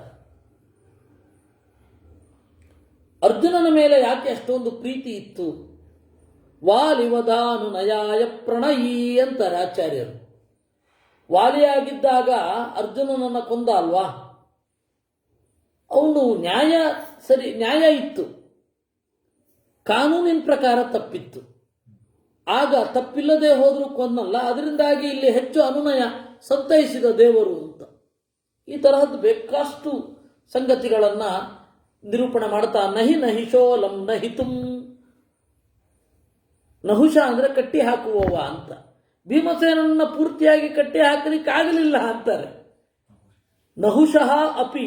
ಅರ್ಜುನನ ಮೇಲೆ ಯಾಕೆ ಅಷ್ಟೊಂದು ಪ್ರೀತಿ ಇತ್ತು? ವಾಲಿವಧಾನು ನಯಾಯ ಪ್ರಣಯೀ ಅಂತಾರೆ ಆಚಾರ್ಯರು. ವಾಲಿಯಾಗಿದ್ದಾಗ ಅರ್ಜುನನನ್ನ ಕೊಂದ ಅಲ್ವಾ, ಅವನು ನ್ಯಾಯ ಇತ್ತು, ಕಾನೂನಿನ ಪ್ರಕಾರ ತಪ್ಪಿತ್ತು. ಆಗ ತಪ್ಪಿಲ್ಲದೆ ಹೋದರೂ ಕೊಂದಲ್ಲ. ಅದರಿಂದಾಗಿ ಇಲ್ಲಿ ಹೆಚ್ಚು ಅನುನಯ ಸಂತೈಸಿದ ದೇವರು ಅಂತ ಈ ತರಹದ್ದು ಬೇಕಷ್ಟು ಸಂಗತಿಗಳನ್ನ ನಿರೂಪಣೆ ಮಾಡ್ತಾ ನಹಿ ನಹಿಶೋಲಂ ನಹಿತುಂ, ನಹುಷ ಅಂದ್ರೆ ಕಟ್ಟಿ ಹಾಕುವವ ಅಂತ. ಭೀಮಸೇನನ್ನ ಪೂರ್ತಿಯಾಗಿ ಕಟ್ಟಿ ಹಾಕಲಿಕ್ಕಾಗಲಿಲ್ಲ ಅಂತಾರೆ. ನಹುಷಃ ಅಪಿ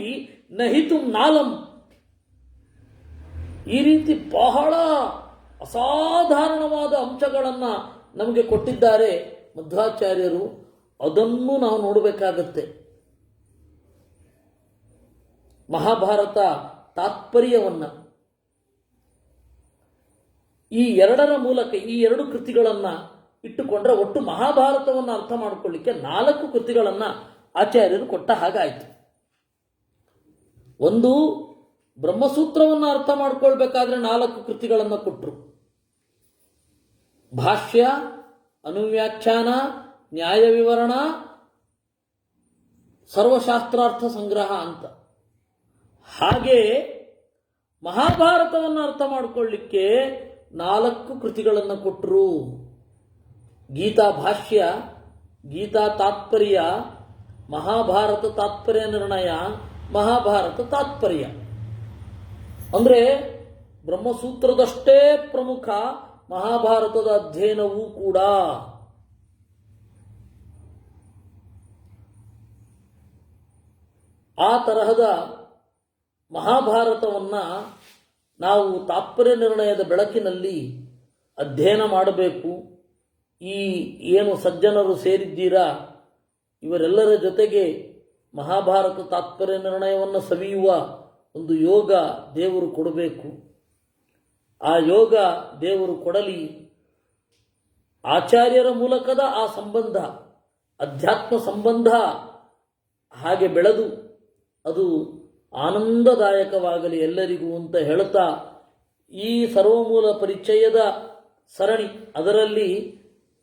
ನಹಿತುಂ ನಾಲಂ. ಈ ರೀತಿ ಬಹಳ ಅಸಾಧಾರಣವಾದ ಅಂಶಗಳನ್ನು ನಮಗೆ ಕೊಟ್ಟಿದ್ದಾರೆ ಮಧ್ವಾಚಾರ್ಯರು. ಅದನ್ನು ನಾವು ನೋಡಬೇಕಾಗತ್ತೆ. ಮಹಾಭಾರತ ತಾತ್ಪರ್ಯವನ್ನ ಈ ಎರಡರ ಮೂಲಕ, ಈ ಎರಡು ಕೃತಿಗಳನ್ನ ಇಟ್ಟುಕೊಂಡ್ರೆ ಒಟ್ಟು ಮಹಾಭಾರತವನ್ನು ಅರ್ಥ ಮಾಡಿಕೊಳ್ಳಿಕ್ಕೆ 4 ಕೃತಿಗಳನ್ನ ಆಚಾರ್ಯರು ಕೊಟ್ಟ ಹಾಗಾಯಿತು. ಒಂದು ಬ್ರಹ್ಮಸೂತ್ರವನ್ನು ಅರ್ಥ ಮಾಡಿಕೊಳ್ಬೇಕಾದ್ರೆ 4 ಕೃತಿಗಳನ್ನು ಕೊಟ್ಟರು. ಭಾಷ್ಯ, ಅನುವ್ಯಾಖ್ಯಾನ, ನ್ಯಾಯ ವಿವರಣ, ಸರ್ವಶಾಸ್ತ್ರಾರ್ಥ ಸಂಗ್ರಹ ಅಂತ. ಹಾಗೆ ಮಹಾಭಾರತವನ್ನು ಅರ್ಥ ಮಾಡಿಕೊಳ್ಳಿಕ್ಕೆ 4 ಕೃತಿಗಳನ್ನು ಕೊಟ್ಟರು. ಗೀತಾ ಭಾಷ್ಯ, ಗೀತಾ ತಾತ್ಪರ್ಯ, ಮಹಾಭಾರತ ತಾತ್ಪರ್ಯ ನಿರ್ಣಯ, ಮಹಾಭಾರತ ತಾತ್ಪರ್ಯ. ಅಂದ್ರೆ ಬ್ರಹ್ಮಸೂತ್ರದಷ್ಟೇ ಪ್ರಮುಖ ಮಹಾಭಾರತದ ಅಧ್ಯಯನವೂ ಕೂಡ. ಆ ತರಹದ ಮಹಾಭಾರತವನ್ನ ನಾವು ತಾತ್ಪರ್ಯ ನಿರ್ಣಯದ ಬೆಳಕಿನಲ್ಲಿ ಅಧ್ಯಯನ ಮಾಡಬೇಕು. ಈ ಏನು ಸಜ್ಜನರು ಸೇರಿದ್ದೀರಾ ಇವರೆಲ್ಲರ ಜೊತೆಗೆ ಮಹಾಭಾರತ ತಾತ್ಪರ್ಯ ನಿರ್ಣಯವನ್ನು ಸವಿಯುವ ಒಂದು ಯೋಗ ದೇವರು ಕೊಡಬೇಕು. ಆ ಯೋಗ ದೇವರು ಕೊಡಲಿ. ಆಚಾರ್ಯರ ಮೂಲಕದ ಆ ಸಂಬಂಧ, ಅಧ್ಯಾತ್ಮ ಸಂಬಂಧ ಹಾಗೆ ಬೆಳೆದು ಅದು ಆನಂದದಾಯಕವಾಗಲಿ ಎಲ್ಲರಿಗೂ ಅಂತ ಹೇಳ್ತಾ, ಈ ಸರ್ವಮೂಲ ಪರಿಚಯದ ಸರಣಿ, ಅದರಲ್ಲಿ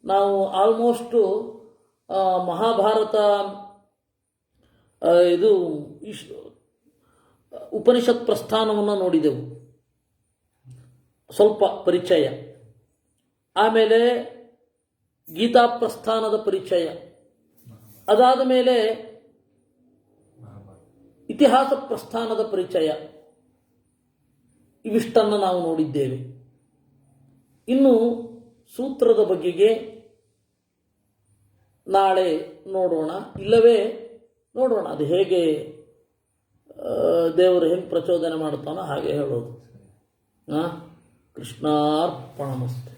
ನಾವು ಆಲ್ಮೋಸ್ಟು ಮಹಾಭಾರತ ಇದು ಉಪನಿಷತ್ ಪ್ರಸ್ಥಾನವನ್ನು ನೋಡಿದೆವು, ಸ್ವಲ್ಪ ಪರಿಚಯ. ಆಮೇಲೆ ಗೀತಾ ಪ್ರಸ್ಥಾನದ ಪರಿಚಯ, ಅದಾದ ಮೇಲೆ ಇತಿಹಾಸ ಪ್ರಸ್ಥಾನದ ಪರಿಚಯ. ಇವಿಷ್ಟನ್ನು ನಾವು ನೋಡಿದ್ದೇವೆ. ಇನ್ನು ಸೂತ್ರದ ಬಗೆಗೆ ನಾಳೆ ನೋಡೋಣ, ಇಲ್ಲವೇ ನೋಡೋಣ ಅದು ಹೇಗೆ ದೇವರು ಹೆಂಗೆ ಪ್ರಚೋದನೆ ಮಾಡ್ತಾನೋ ಹಾಗೆ ಹೇಳೋದು. ಕೃಷ್ಣಾರ್ಪಣಮಸ್ತು.